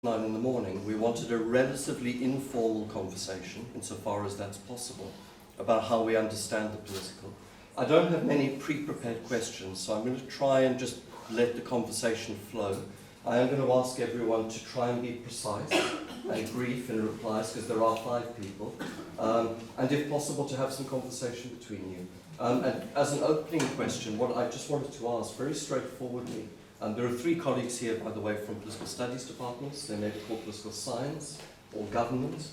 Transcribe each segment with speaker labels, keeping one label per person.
Speaker 1: 9 in the morning, we wanted a relatively informal conversation, insofar as that's possible, about how we understand the political. I don't have many pre-prepared questions, so I'm going to try and just let the conversation flow. I am going to ask everyone to try and be precise and brief in replies, because there are 5 people, and if possible to have some conversation between you. And as an opening question, what I just wanted to ask, very straightforwardly, there are 3 colleagues here, by the way, from political studies departments. They may be called political science or government,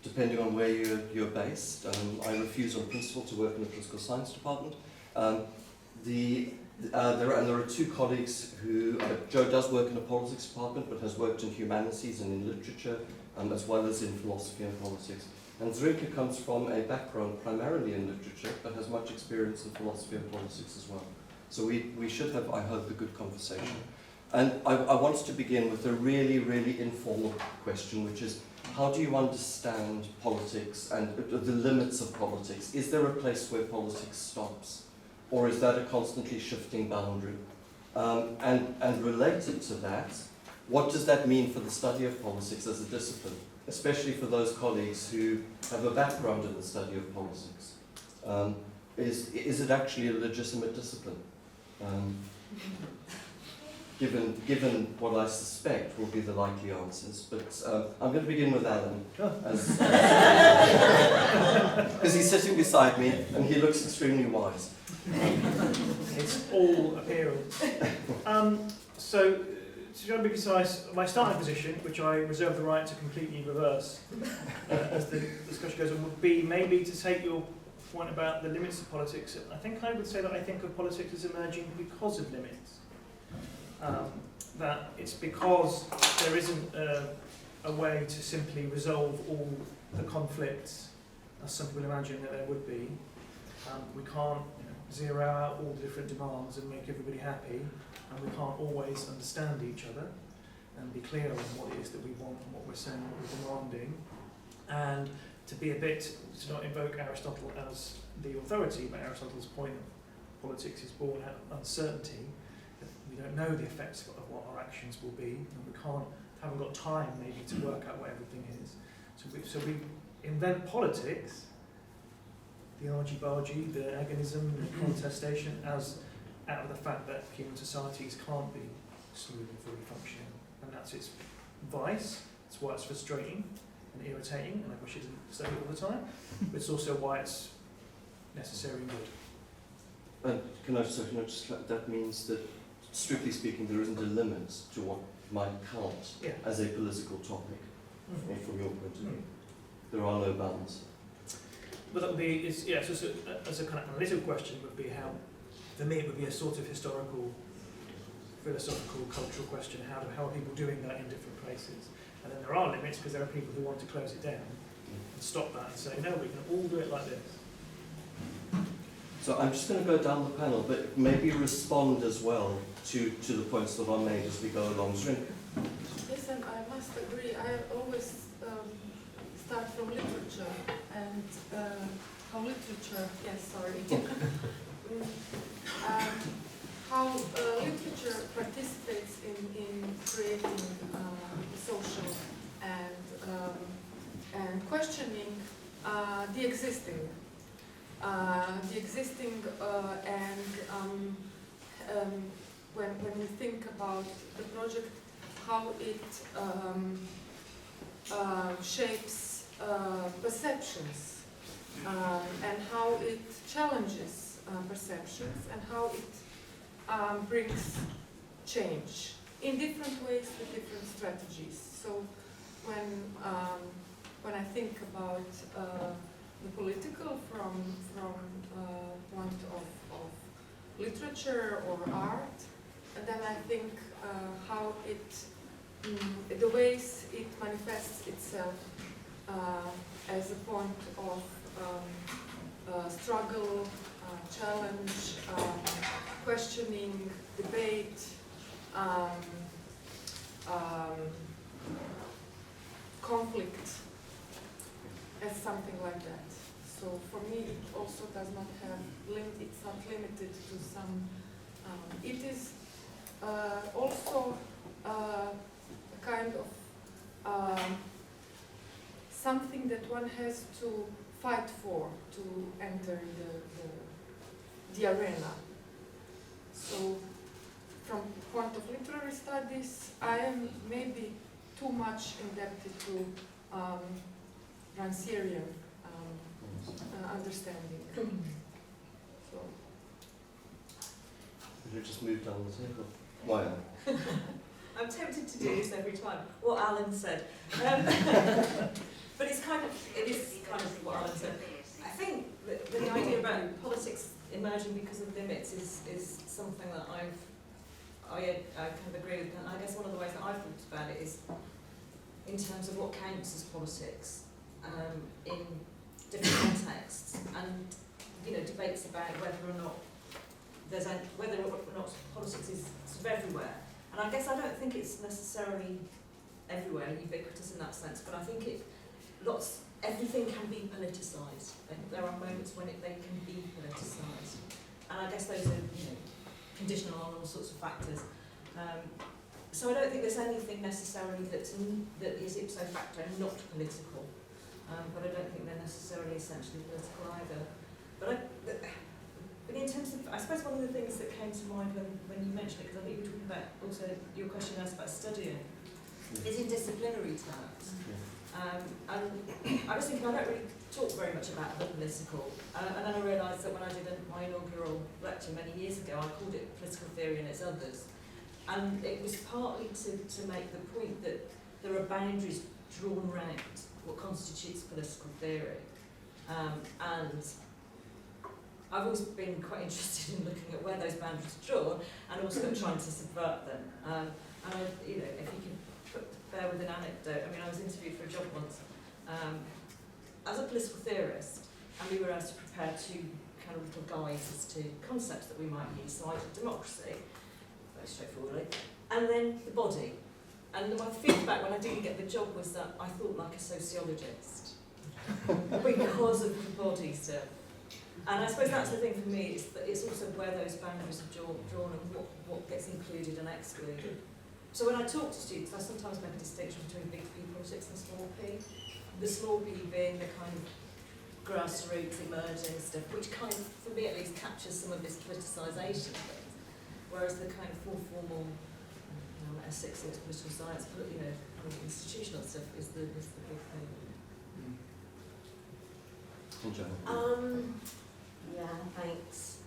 Speaker 1: depending on where you're based. I refuse on principle to work in the political science department. There are 2 colleagues who, Joe does work in the politics department, but has worked in humanities and in literature, as well as in philosophy and politics. And Zrinka comes from a background primarily in literature, but has much experience in philosophy and politics as well. So we should have, I hope, a good conversation. And I wanted to begin with a really, really informal question, which is, how do you understand politics and the limits of politics? Is there a place where politics stops? Or is that a constantly shifting boundary? And related to that, what does that mean for the study of politics as a discipline, especially for those colleagues who have a background in the study of politics? Is it actually a legitimate discipline? Given what I suspect will be the likely answers, but I'm going to begin with Alan, because he's sitting beside me and he looks extremely wise.
Speaker 2: It's all appearance. So, to try and be precise, my starting position, which I reserve the right to completely reverse as the discussion goes on, would be maybe to take your point about the limits of politics. I think I would say that I think of politics as emerging because of limits. That it's because there isn't a way to simply resolve all the conflicts, as some people imagine that there would be. We can't zero out all the different demands and make everybody happy, and we can't always understand each other and be clear on what it is that we want and what we're saying, what we're demanding. And to be a bit, to not invoke Aristotle as the authority, but Aristotle's point that politics is born out of uncertainty, that we don't know the effects of what our actions will be, and we haven't got time maybe to work out what everything is. So we invent politics, the argy-bargy, the agonism, the contestation, as out of the fact that human societies can't be smooth and fully functioning, and that's its vice. It's why it's frustrating and irritating, and I wish it didn't stay all the time, but it's also why it's necessary and good.
Speaker 1: And can I just that means that, strictly speaking, there isn't a limit to what might count as a political topic, from your point of view. There are no bounds.
Speaker 2: But that would be, as a kind of analytical question, would be how, for me, it would be a sort of historical, philosophical, cultural question. How are people doing that in different places? And then there are limits, because there are people who want to close it down and stop that and say, no, we can all do it like this.
Speaker 1: So I'm just going to go down the panel, but maybe respond as well to the points that are made as we go along. Zrinka.
Speaker 3: Yes, and I must agree. I always start from literature and how literature. Yes, sorry. How literature participates in creating social and questioning the existing, when we think about the project, how it shapes perceptions and how it challenges perceptions and how it brings change in different ways with different strategies. So when I think about the political from point of literature or art, and then I think how the ways it manifests itself as a point of struggle, challenge, questioning, debate, conflict, as something like that. So for me, it also does not have it's not limited to some. It is also a kind of something that one has to fight for to enter the arena. So, from point of literary studies, I am maybe too much indebted to Rancierian understanding. So.
Speaker 1: Would you just move down the table? Moya.
Speaker 4: I'm tempted to do this every time. What Alan said, but it is kind of what Alan said. I think the idea about politics emerging because of limits is something that I kind of agree with. And I guess one of the ways that I've thought about it is in terms of what counts as politics in different contexts, and debates about whether or not politics is sort of everywhere. And I guess I don't think it's necessarily everywhere, ubiquitous in that sense, but I think everything can be politicised. There are moments when they can be politicised. And I guess those are, conditional on all sorts of factors. So I don't think there's anything necessarily that is ipso facto not political. But I don't think they're necessarily essentially political either. But in terms of, I suppose one of the things that came to mind when you mentioned it, because I think you were talking about also your question asked about studying, is in disciplinary terms. And I was thinking I don't really talk very much about the political, and then I realised that when I did my inaugural lecture many years ago, I called it political theory and its others. And it was partly to make the point that there are boundaries drawn around what constitutes political theory. And I've always been quite interested in looking at where those boundaries are drawn and also trying to subvert them. And if you can bear with an anecdote, I was interviewed for a job once as a political theorist, and we were asked to prepare two kind of little guides as to concepts that we might use. So I did democracy, very straightforwardly, and then the body. And my feedback when I didn't get the job was that I thought like a sociologist because of the body stuff. And I suppose that's the thing for me, is that it's also where those boundaries are drawn and what gets included and excluded. So when I talk to students, I sometimes make a distinction between big P politics and small p. The small p being the kind of grassroots emerging stuff, which kind of, for me at least, captures some of this politicisation thing. Whereas the kind of more formal Essex and its political science, kind of institutional stuff is the big thing.
Speaker 5: Yeah, thanks.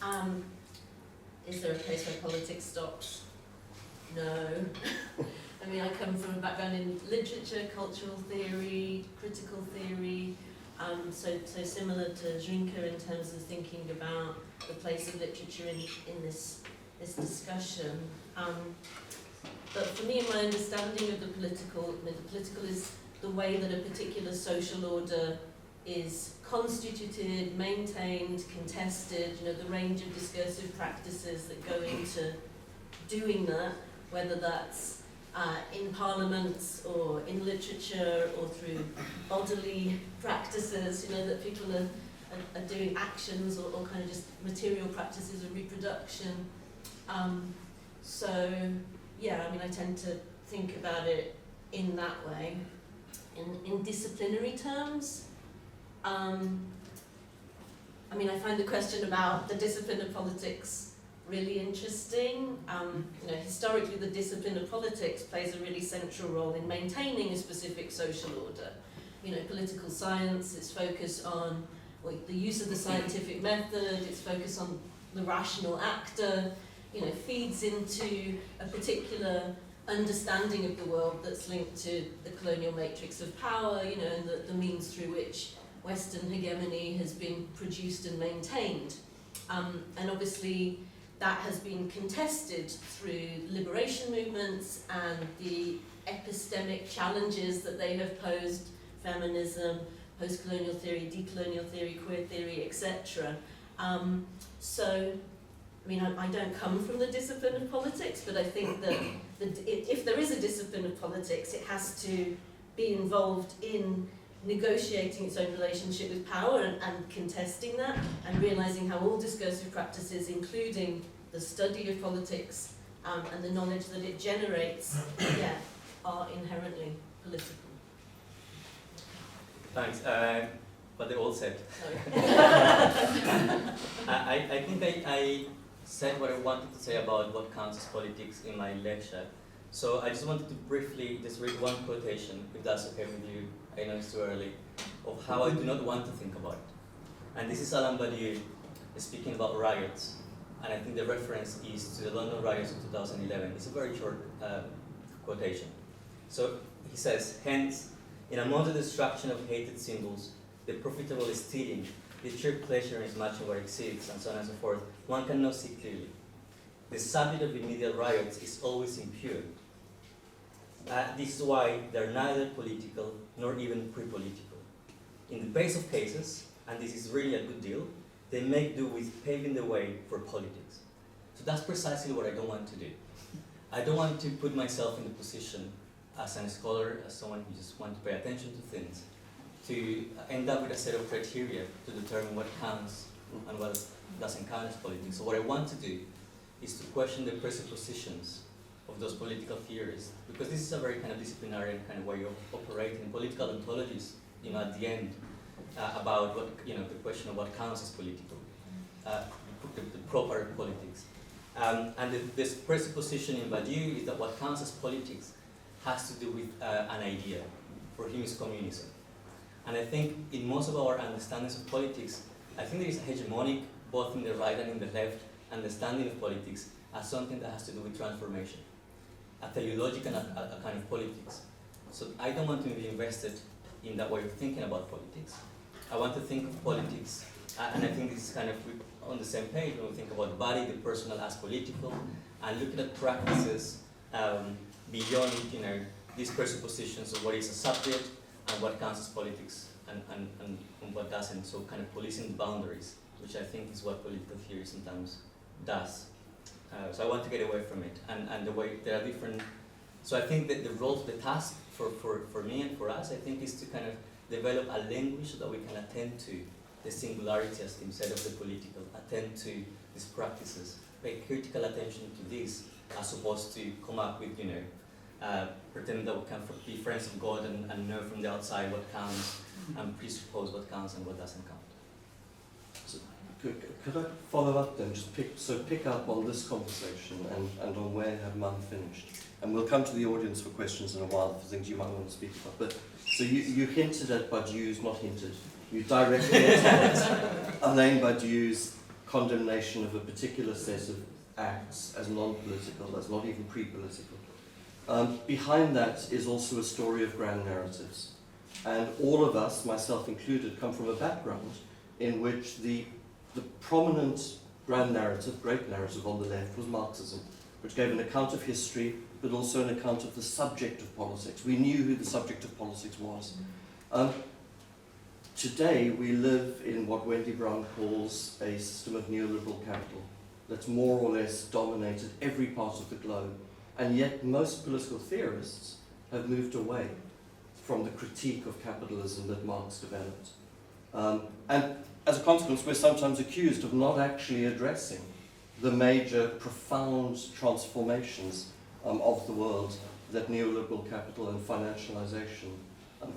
Speaker 5: Is there a place where politics stops? No. I come from a background in literature, cultural theory, critical theory, so similar to Zrinka in terms of thinking about the place of literature in this discussion. But for me, my understanding of the political is the way that a particular social order is constituted, maintained, contested, the range of discursive practices that go into doing that, whether that's in parliaments or in literature or through bodily practices, that people are doing actions or kind of just material practices of reproduction. I tend to think about it in that way. In disciplinary terms, I find the question about the discipline of politics really interesting. Historically, the discipline of politics plays a really central role in maintaining a specific social order. Political science, its focus on the use of the scientific method, its focus on the rational actor, feeds into a particular understanding of the world that's linked to the colonial matrix of power, and the means through which Western hegemony has been produced and maintained. And obviously that has been contested through liberation movements and the epistemic challenges that they have posed: feminism, post-colonial theory, decolonial theory, queer theory, etc. I don't come from the discipline of politics, but I think that if there is a discipline of politics, it has to be involved in negotiating its own relationship with power and contesting that, and realising how all discursive practices, including the study of politics and the knowledge that it generates, are inherently political?
Speaker 6: Thanks. What they all said.
Speaker 5: Sorry.
Speaker 6: I think I said what I wanted to say about what counts as politics in my lecture. So I just wanted to briefly just read one quotation, if that's okay with you. I know it's too early, of how I do not want to think about it. And this is Alain Badiou speaking about riots. And I think the reference is to the London riots of 2011. It's a very short quotation. So he says, hence, in among the destruction of hated symbols, the profitable is stealing, the sheer pleasure in matching what exceeds, and so on and so forth, one cannot see clearly. The subject of immediate riots is always impure. This is why they're neither political nor even pre-political. In the base of cases, and this is really a good deal, they make do with paving the way for politics. So that's precisely what I don't want to do. I don't want to put myself in the position as a scholar, as someone who just wants to pay attention to things, to end up with a set of criteria to determine what counts and what doesn't count as politics. So what I want to do is to question the presuppositions of those political theories, because this is a very kind of disciplinary kind of way of operating. Political ontologies, at the end, about what, the question of what counts as political, the proper politics. And this presupposition in Badiou is that what counts as politics has to do with an idea. For him, it's communism. And I think in most of our understandings of politics, I think there is a hegemonic, both in the right and in the left, understanding of politics as something that has to do with transformation, a teleological a kind of politics. So I don't want to be invested in that way of thinking about politics. I want to think of politics, and I think this is kind of on the same page when we think about the body, the personal as political, and looking at practices beyond, these presuppositions of what is a subject and what counts as politics and what doesn't. So kind of policing the boundaries, which I think is what political theory sometimes does. So I want to get away from it, and the way there are different. So I think that the role, the task for me and for us, I think, is to kind of develop a language so that we can attend to the singularity, as Tim said, of the political, attend to these practices, pay critical attention to this, as opposed to come up with, pretend that we can be friends of God and know from the outside what counts and presuppose what counts and what doesn't count.
Speaker 1: So, could I follow up then? Just pick up on this conversation and on where Herman finished. And we'll come to the audience for questions in a while for things you might want to speak about. But so you hinted at Badiou's, not hinted, you directly attacked Alain Badiou's condemnation of a particular set of acts as non-political, as not even pre-political. Behind that is also a story of grand narratives. And all of us, myself included, come from a background in which the prominent grand narrative, great narrative on the left was Marxism, which gave an account of history, but also an account of the subject of politics. We knew who the subject of politics was. Today, we live in what Wendy Brown calls a system of neoliberal capital that's more or less dominated every part of the globe. And yet, most political theorists have moved away from the critique of capitalism that Marx developed. And as a consequence, we're sometimes accused of not actually addressing the major, profound transformations of the world that neoliberal capital and financialization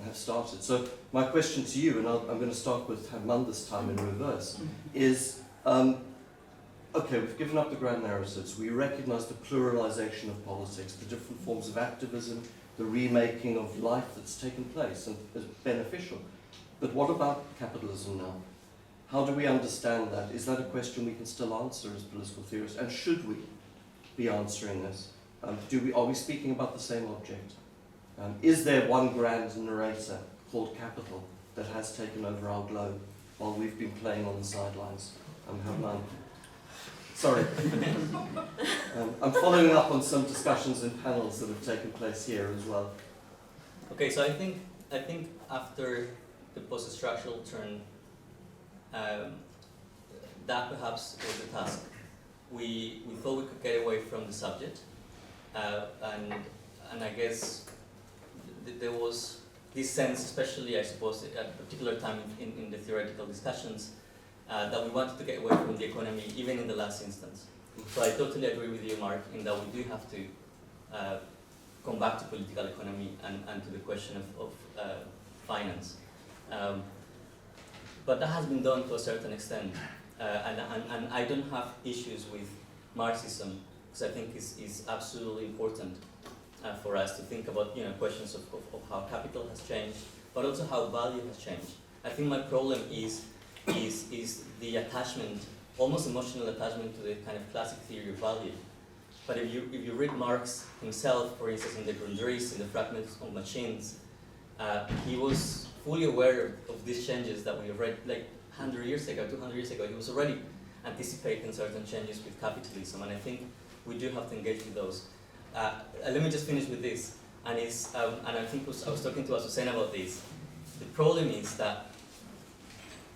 Speaker 1: have started. So my question to you, and I'm going to start with Herman this time in reverse, is, okay, we've given up the grand narratives, we recognize the pluralization of politics, the different forms of activism, the remaking of life that's taken place and is beneficial. But what about capitalism now? How do we understand that? Is that a question we can still answer as political theorists? And should we be answering this? Are we speaking about the same object? Is there one grand narrator called capital that has taken over our globe while we've been playing on the sidelines? Herman. Sorry. I'm following up on some discussions and panels that have taken place here as well.
Speaker 6: Okay, so I think after the post-structural turn, that perhaps was the task. We thought we could get away from the subject, and I guess there was this sense, especially I suppose at a particular time in the theoretical discussions, that we wanted to get away from the economy, even in the last instance. So I totally agree with you, Mark, in that we do have to come back to political economy and to the question of finance. But that has been done to a certain extent, and I don't have issues with Marxism, because I think is absolutely important for us to think about questions of how capital has changed, but also how value has changed. I think my problem is the attachment, almost emotional attachment to the kind of classic theory of value. But if you read Marx himself, for instance, in the Grundrisse, in the Fragments of Machines, he was fully aware of these changes that we read like 100 years ago, 200 years ago. He was already anticipating certain changes with capitalism, and I think we do have to engage with those. Let me just finish with this, and I think I was talking to Azucena about this. The problem is that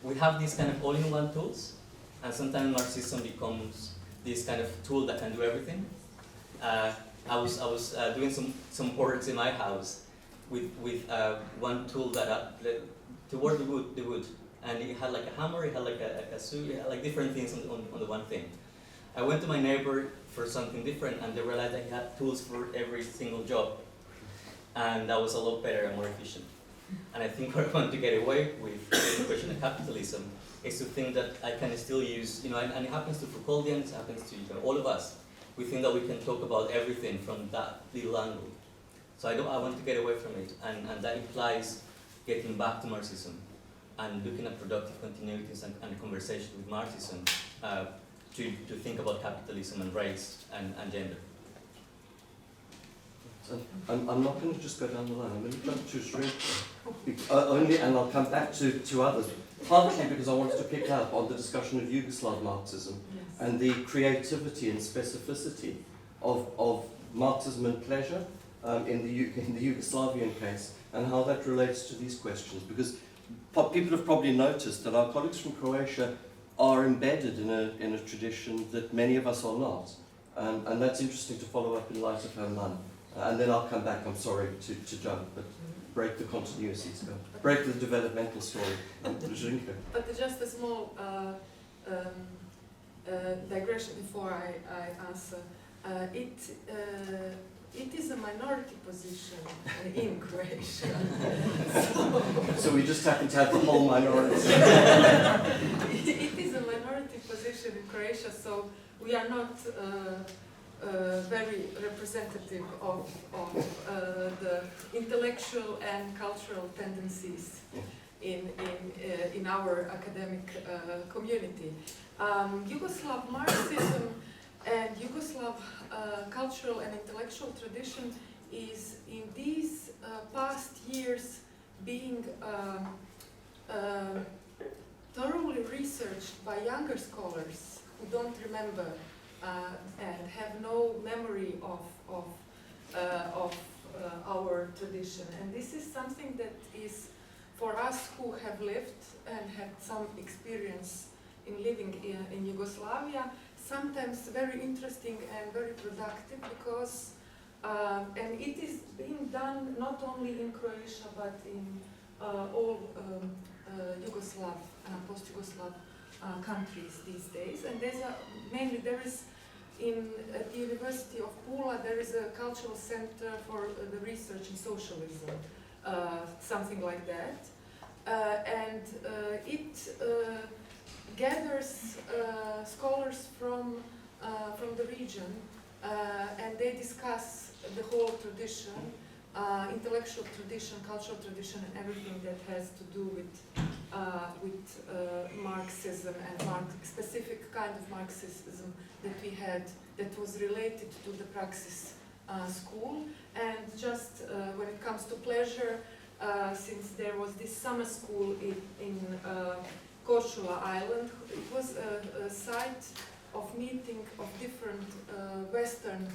Speaker 6: we have these kind of all-in-one tools, and sometimes Marxism becomes this kind of tool that can do everything. I was doing some works in my house with one tool that to work the wood, and it had like a hammer, it had like a saw, it had like different things on the one thing. I went to my neighbor for something different, and they realized that he had tools for every single job, and that was a lot better and more efficient. And I think what I want to get away with the question of capitalism is to think that I can still use, and it happens to Foucauldians, it happens to all of us. We think that we can talk about everything from that little angle. So I want to get away from it, and that implies getting back to Marxism and looking at productive continuities and a conversation with Marxism to think about capitalism and race and gender.
Speaker 1: I'm not going to just go down the line. I'm going to jump to Zrinka, only, and I'll come back to others. Partly because I wanted to pick up on the discussion of Yugoslav Marxism and the creativity and specificity of Marxism and pleasure in the Yugoslavian case, and how that relates to these questions. Because people have probably noticed that our colleagues from Croatia are embedded in a tradition that many of us are not, and that's interesting to follow up in light of her mum. And then I'll come back. I'm sorry to jump, but break the continuities, break the developmental story. Zrinka.
Speaker 3: But just a small digression before I answer. It is a minority position in Croatia.
Speaker 1: So we just happen to have the whole minority.
Speaker 3: It is a minority position in Croatia, so we are not very representative of the intellectual and cultural tendencies in our academic community. Yugoslav Marxism and Yugoslav cultural and intellectual tradition is in these past years being thoroughly researched by younger scholars who don't remember and have no memory of our tradition. And this is something that is, for us who have lived and had some experience in living in Yugoslavia, sometimes very interesting and very productive, because and it is being done not only in Croatia but in all Yugoslav, post-Yugoslav countries these days. And there's at the University of Pula there is a cultural center for the research in socialism, something like that, and it gathers scholars from the region, and they discuss the whole tradition, intellectual tradition, cultural tradition, and everything that has to do with Marxism and specific kind of Marxism that we had that was related to the Praxis school. And just when it comes to pleasure, since there was this summer school in Korčula Island, it was a site of meeting of different Western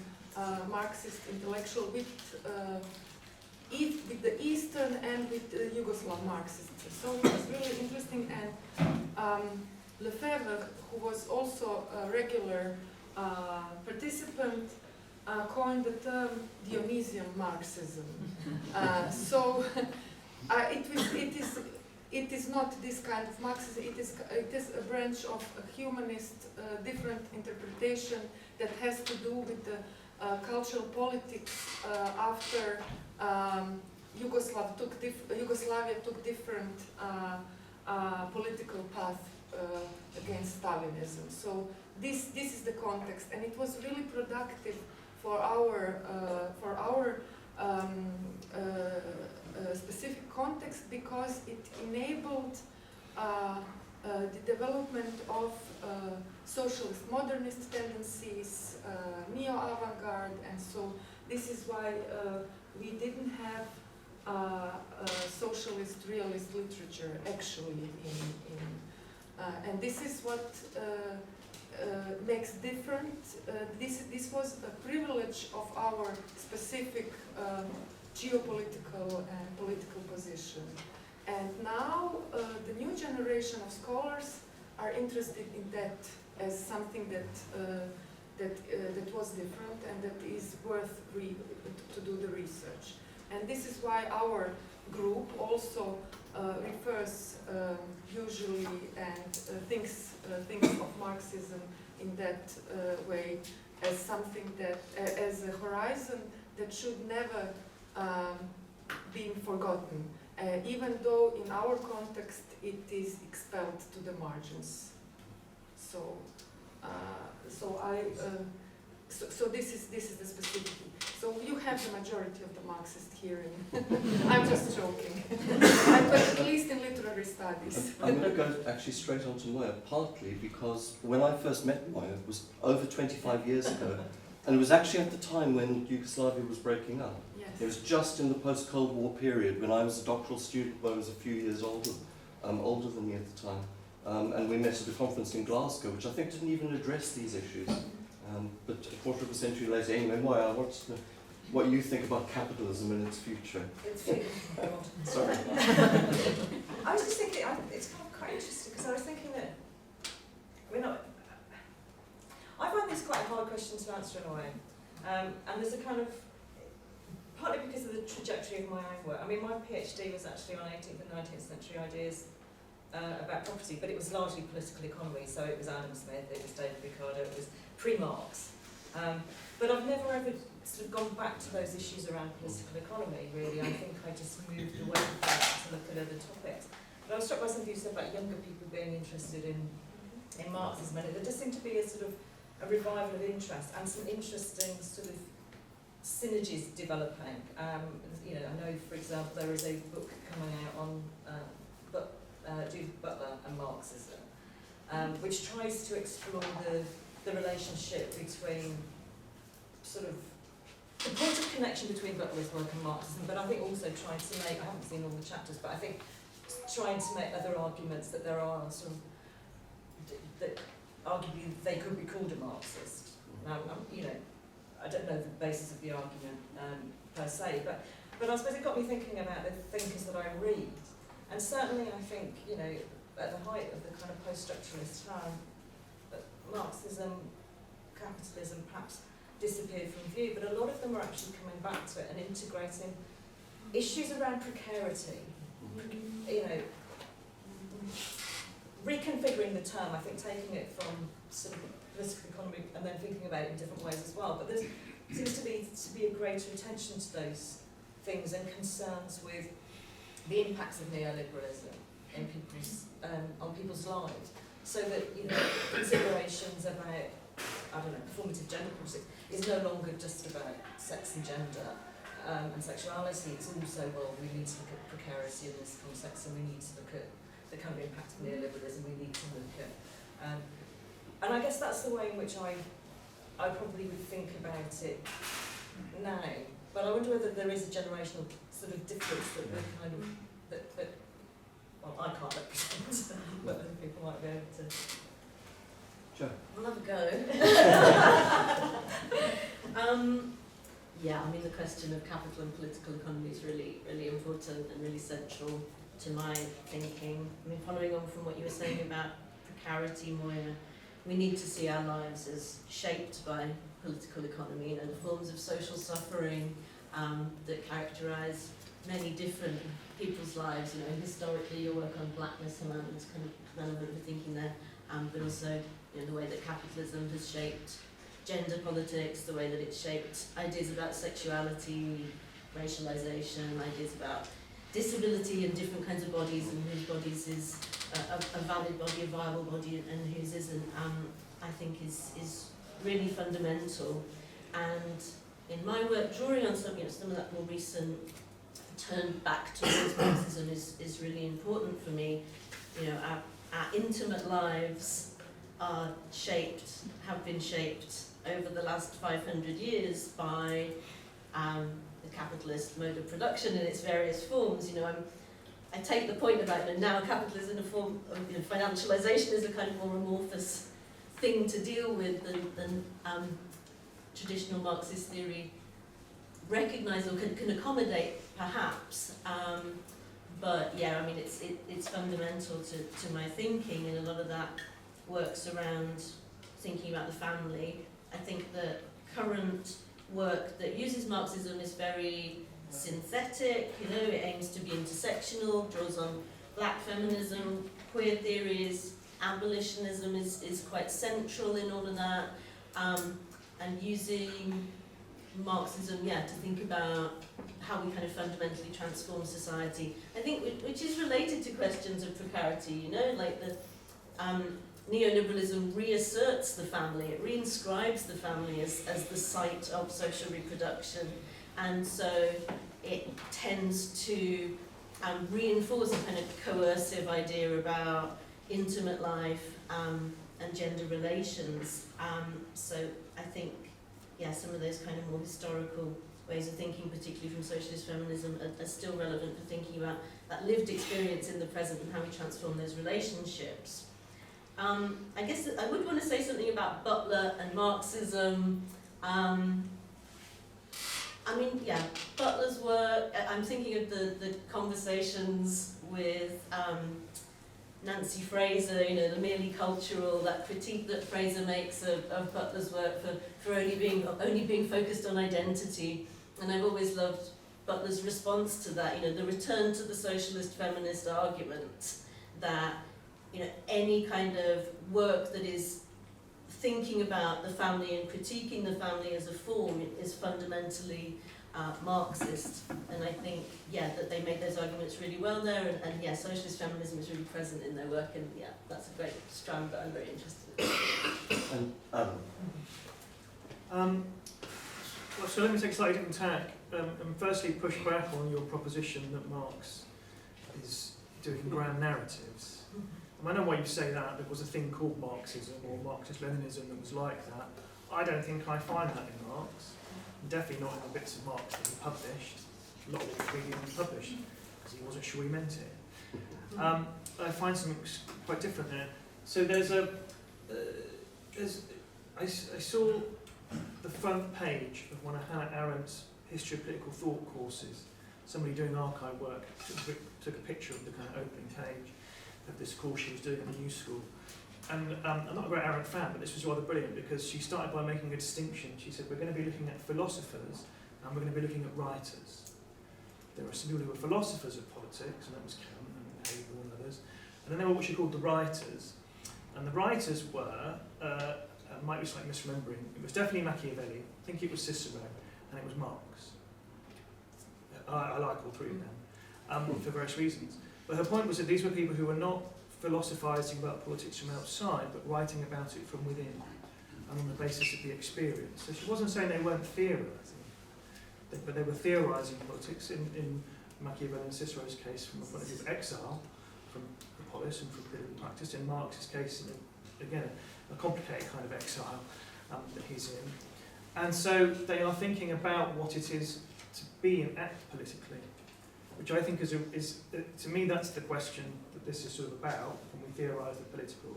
Speaker 3: Marxist intellectual with the Eastern and with the Yugoslav Marxists. So it was really interesting, and Lefebvre, who was also a regular participant, coined the term Dionysian Marxism. So it is not this kind of Marxism, it is a branch of a humanist, different interpretation that has to do with the cultural politics after Yugoslavia took different political path against Stalinism. So this is the context, and it was really productive for our specific context, because it enabled the development of socialist modernist tendencies, neo-avant-garde, and so this is why we didn't have socialist realist literature actually and this is what makes different. This was a privilege of our specific geopolitical and political position. And now the new generation of scholars are interested in that as something that was different and that is worth to do the research. And this is why our group also refers usually and thinks of Marxism in that way as something that, as a horizon that should never be forgotten, even though in our context it is expelled to the margins. So, so this is the specificity. So you have the majority of the Marxist here. I'm just joking, but at least in literary studies.
Speaker 1: I'm going to go actually straight on to Moya, partly because when I first met Moya, it was over 25 years ago, and it was actually at the time when Yugoslavia was breaking up.
Speaker 3: Yes.
Speaker 1: It was just in the post-Cold War period when I was a doctoral student, Moya was a few years older than me at the time. And we met at a conference in Glasgow, which I think didn't even address these issues. But a quarter of a century later, anyway, Moya, I want to know what you think about capitalism and its future. Sorry.
Speaker 4: I was just thinking, it's kind of quite interesting, because I was thinking that I find this quite a hard question to answer in a way. And there's a kind of, partly because of the trajectory of my own work. I mean, my PhD was actually on 18th and 19th century ideas about property, but it was largely political economy, so it was Adam Smith, it was David Ricardo, it was pre-Marx. But I've never ever sort of gone back to those issues around political economy, really. I think I just moved away from that to look at other topics. But I was struck by something you said about younger people being interested in Marxism, and there does seem to be a sort of a revival of interest and some interesting sort of synergies developing. You know, I know, for example, there is a book coming out on Judith Butler and Marxism, which tries to explore the relationship between sort of the point of connection between Butler's work and Marxism, but I think also trying to make, I haven't seen all the chapters, but I think trying to make other arguments that there are sort of, that arguably they could be called a Marxist. Now, you know, I don't know the basis of the argument per se, but I suppose it got me thinking about the thinkers that I read. And certainly I think, you know, at the height of the kind of post-structuralist time, Marxism, capitalism perhaps disappeared from view, but a lot of them are actually coming back to it and integrating issues around precarity, you know, reconfiguring the term, I think taking it from sort of political economy and then thinking about it in different ways as well. But there seems to be a greater attention to those things and concerns with the impacts of neoliberalism in on people's lives, so that, you know, considerations about, I don't know, performative gender politics is no longer just about sex and gender and sexuality. It's also, well, we need to look at precarity in this context, and we need to look at the kind of impact of neoliberalism. We need to look at, and I guess that's the way in which I probably would think about it now. But I wonder whether there is a generational sort of difference that we're kind of, that well, I can't represent, but other people might be able to.
Speaker 1: Sure.
Speaker 5: I'll have a go. Yeah, I mean, the question of capital and political economy is really, really important and really central to my thinking. I mean, following on from what you were saying about precarity, Moya, we need to see our lives as shaped by political economy, you know, the forms of social suffering that characterise many different people's lives. You know, historically, your work on blackness and is kind of relevant for thinking there, but also, you know, the way that capitalism has shaped gender politics, the way that it shaped ideas about sexuality, racialization, ideas about disability and different kinds of bodies, and whose bodies is a valid body, a viable body, and whose isn't, I think is really fundamental. And in my work, drawing on some of that more recent turn back towards Marxism is really important for me. Our intimate lives are shaped, have been shaped over the last 500 years by the capitalist mode of production in its various forms. I take the point about now capitalism in a form of financialization is a kind of more amorphous thing to deal with than traditional Marxist theory recognise or can accommodate, perhaps. But yeah, it's fundamental to my thinking, and a lot of that works around thinking about the family. I think that current work that uses Marxism is very synthetic, it aims to be intersectional, draws on black feminism, queer theories, abolitionism is quite central in all of that, and using Marxism, to think about how we kind of fundamentally transform society. I think which is related to questions of precarity, like the neoliberalism reasserts the family, it reinscribes the family as the site of social reproduction, and so it tends to reinforce a kind of coercive idea about intimate life and gender relations. So I think, some of those kind of more historical ways of thinking, particularly from socialist feminism, are still relevant for thinking about that lived experience in the present and how we transform those relationships. I guess I would want to say something about Butler and Marxism. Butler's work, I'm thinking of the conversations with Nancy Fraser, the merely cultural, that critique that Fraser makes of Butler's work for only being focused on identity. And I've always loved Butler's response to that, the return to the socialist feminist argument that, any kind of work that is thinking about the family and critiquing the family as a form is fundamentally Marxist. And I think, that they make those arguments really well there, and socialist feminism is really present in their work, and that's a great strand that I'm very interested in.
Speaker 2: So let me take a slightly different tack, and firstly push back on your proposition that Marx is doing grand narratives. I know why you say that. There was a thing called Marxism or Marxist-Leninism that was like that. I don't think I find that in Marx. Definitely not in the bits of Marx that he published. A lot of it he didn't publish because he wasn't sure he meant it. I find something quite different there. So I saw the front page of one of Hannah Arendt's History of Political Thought courses. Somebody doing archive work took a picture of the kind of opening page of this course she was doing at the New School. And I'm not a great Arendt fan, but this was rather brilliant because she started by making a distinction. She said, we're going to be looking at philosophers and we're going to be looking at writers. There were some people who were philosophers of politics, and that was Kellond and Hegel and others. And then there were what she called the writers. And the writers were, I might be slightly misremembering, it was definitely Machiavelli, I think it was Cicero, and it was Marx. I like all three of them, for various reasons. But her point was that these were people who were not philosophising about politics from outside, but writing about it from within, and on the basis of the experience. So she wasn't saying they weren't theorising, but they were theorising politics in Machiavelli and Cicero's case from the point of view of exile, from the polis and from political practice. In Marx's case, again, a complicated kind of exile that he's in. And so they are thinking about what it is to be and act politically, which I think is to me, that's the question that this is sort of about when we theorise the political,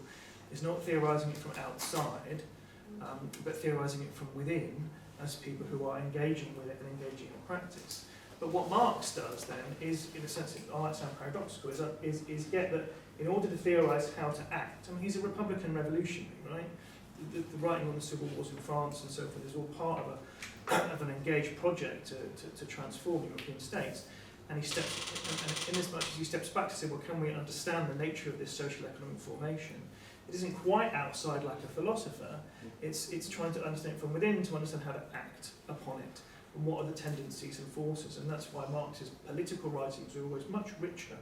Speaker 2: is not theorising it from outside, but theorising it from within as people who are engaging with it and engaging in practice. But what Marx does then is, in a sense, I might sound paradoxical, is get that in order to theorise how to act, he's a Republican revolutionary, right? The writing on the civil wars in France and so forth is all part of an engaged project to transform European states. And he steps, and in as much as he steps back to say, well, can we understand the nature of this social economic formation? it isn't quite outside like a philosopher. It's trying to understand it from within to understand how to act upon it and what are the tendencies and forces. And that's why Marx's political writings are always much richer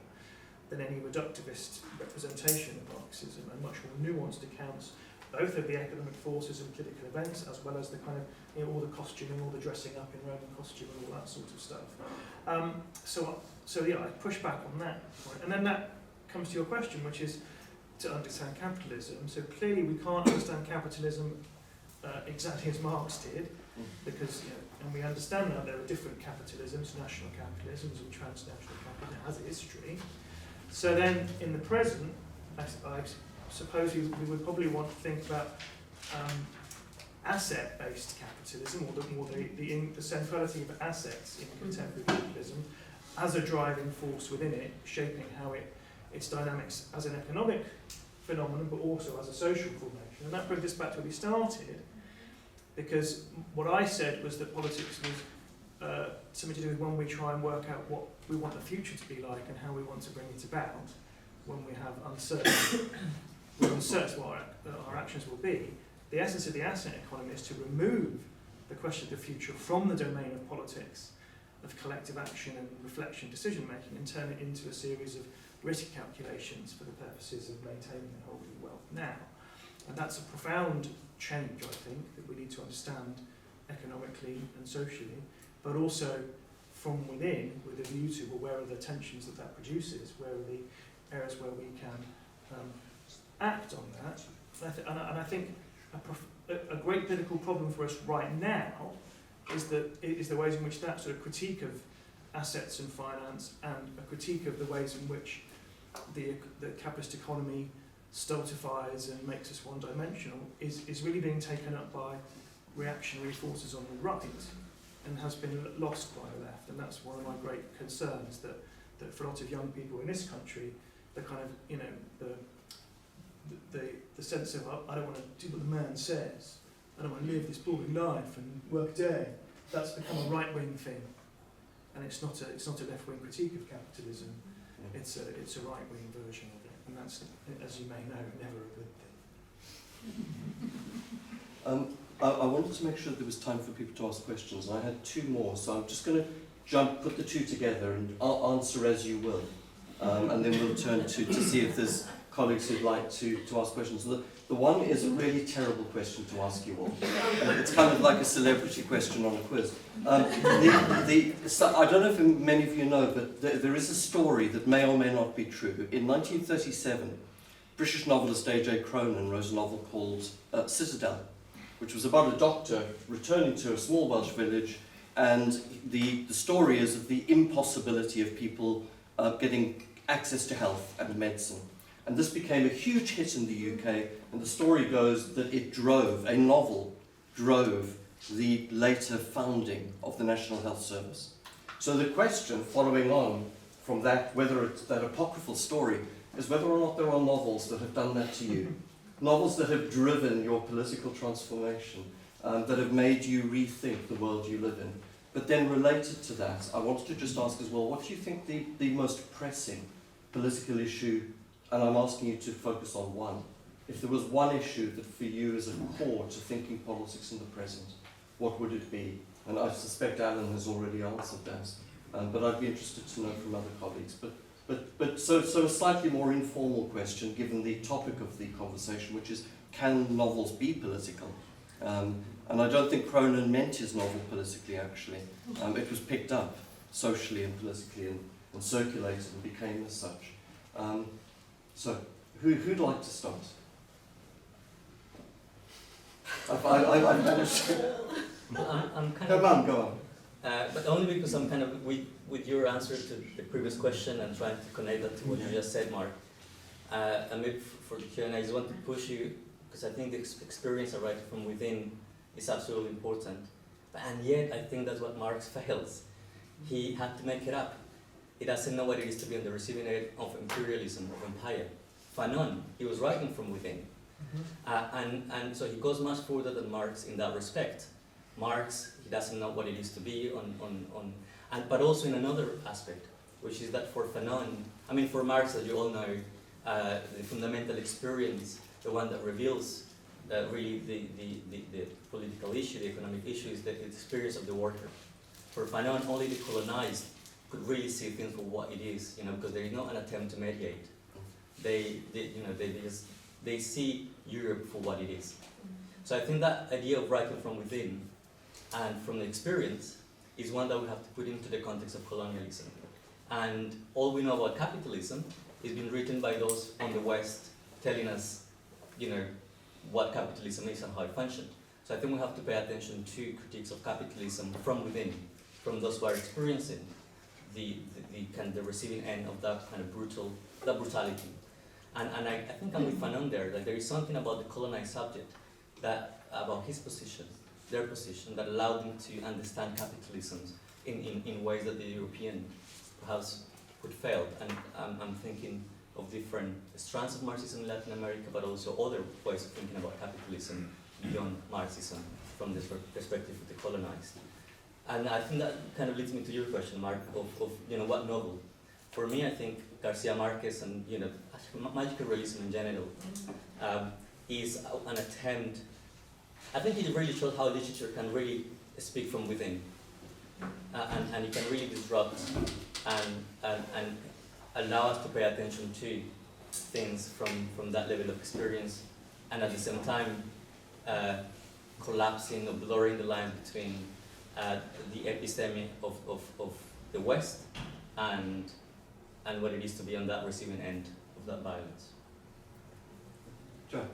Speaker 2: than any reductivist representation of Marxism, and much more nuanced accounts both of the economic forces and political events, as well as the kind of, you know, all the costuming, all the dressing up in Roman costume and all that sort of stuff. So yeah, I push back on that point. And then that comes to your question, which is to understand capitalism. So clearly we can't understand capitalism exactly as Marx did, because, you know, and we understand now there are different capitalisms, national capitalisms and transnational capitalism, it has a history. So then in the present, I suppose we would probably want to think about asset-based capitalism, or the centrality of assets in contemporary capitalism as a driving force within it, shaping how its dynamics as an economic phenomenon, but also as a social formation. And that brings us back to where we started, because what I said was that politics was something to do with when we try and work out what we want the future to be like and how we want to bring it about when we have uncertainty. We're uncertain what our actions will be. The essence of the asset economy is to remove the question of the future from the domain of politics, of collective action and reflection, decision making, and turn it into a series of risk calculations for the purposes of maintaining and holding wealth now. And that's a profound change, I think, that we need to understand economically and socially, but also from within, with a view to, well, where are the tensions that produces, where are the areas where we can act on that. And I think a great political problem for us right now is the ways in which that sort of critique of assets and finance, and a critique of the ways in which the capitalist economy stultifies and makes us one-dimensional is really being taken up by reactionary forces on the right and has been lost by the left. And that's one of my great concerns, that for a lot of young people in this country, the kind of, you know, the sense of, I don't want to do what the man says, I don't want to live this boring life and work a day, that's become a right-wing thing. And it's not a left-wing critique of capitalism, it's a right-wing version of it. And that's, as you may know, never a good thing.
Speaker 1: I wanted to make sure there was time for people to ask questions. I had two more, so I'm just going to put the two together and I'll answer as you will. And then we'll turn to see if there's colleagues who'd like to ask questions. The one is a really terrible question to ask you all. It's kind of like a celebrity question on a quiz. So I don't know if many of you know, but there is a story that may or may not be true. In 1937, British novelist A.J. Cronin wrote a novel called Citadel, which was about a doctor returning to a small Welsh village, and the story is of the impossibility of people getting access to health and medicine. And this became a huge hit in the UK, and the story goes that a novel drove the later founding of the National Health Service. So the question following on from that, whether it's that apocryphal story, is whether or not there are novels that have done that to you. Novels that have driven your political transformation, that have made you rethink the world you live in. But then related to that, I wanted to just ask as well, what do you think the most pressing political issue, and I'm asking you to focus on one, if there was one issue that for you is a core to thinking politics in the present, what would it be? And I suspect Alan has already answered that, but I'd be interested to know from other colleagues. So a slightly more informal question, given the topic of the conversation, which is, can novels be political? And I don't think Cronin meant his novel politically, actually. It was picked up socially and politically and circulated and became as such. So, who'd like to start? I've managed to...
Speaker 6: I'm kind
Speaker 1: Come
Speaker 6: of...
Speaker 1: on, go on.
Speaker 6: But only because I'm kind of, with your answer to the previous question and trying to connect that to what you just said, Mark. And maybe for the Q&A, I just want to push you, because I think the experience of writing from within is absolutely important. And yet, I think that's what Marx fails. He had to make it up. He doesn't know what it is to be on the receiving end of imperialism, of empire. Fanon, he was writing from within. And so he goes much further than Marx in that respect. Marx, he doesn't know what it is to be but also in another aspect, which is that for Fanon, for Marx, as you all know, the fundamental experience the one that reveals really the political issue, the economic issue, is the experience of the worker. For Fanon, only the colonized could really see things for what it is, because there is not an attempt to mediate. They see Europe for what it is. So I think that idea of writing from within and from the experience is one that we have to put into the context of colonialism. And all we know about capitalism is being written by those on the West telling us, what capitalism is and how it functions. So I think we have to pay attention to critiques of capitalism from within, from those who are experiencing the receiving end of that kind of brutality. And I think I'm with Fanon there, that there is something about the colonized subject, about his position, their position, that allowed them to understand capitalism in ways that the European perhaps would fail. And I'm thinking of different strands of Marxism in Latin America, but also other ways of thinking about capitalism beyond Marxism from the perspective of the colonized. And I think that kind of leads me to your question, Mark, of what novel. For me, I think Garcia Marquez and magical realism in general is an attempt. I think it really shows how literature can really speak from within, and it can really disrupt and allow us to pay attention to things from that level of experience, and at the same time collapsing or blurring the line between the episteme of the West and what it is to be on that receiving end of that violence.
Speaker 1: Joe.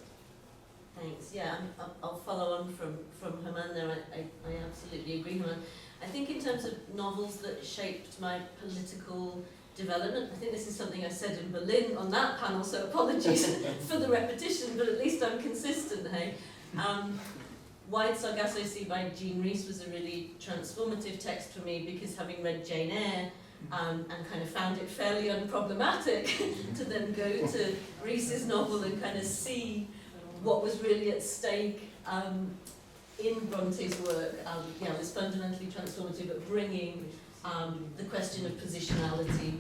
Speaker 5: Thanks. Yeah, I'll follow on from Herman there. I absolutely agree, Herman. I think in terms of novels that shaped my political development, I think this is something I said in Berlin on that panel, so apologies for the repetition, but at least I'm consistent, hey? Wide Sargasso Sea by Jean Rhys was a really transformative text for me, because having read Jane Eyre and kind of found it fairly unproblematic to then go to Rhys's novel and kind of see what was really at stake in Bronte's work, was fundamentally transformative, but bringing the question of positionality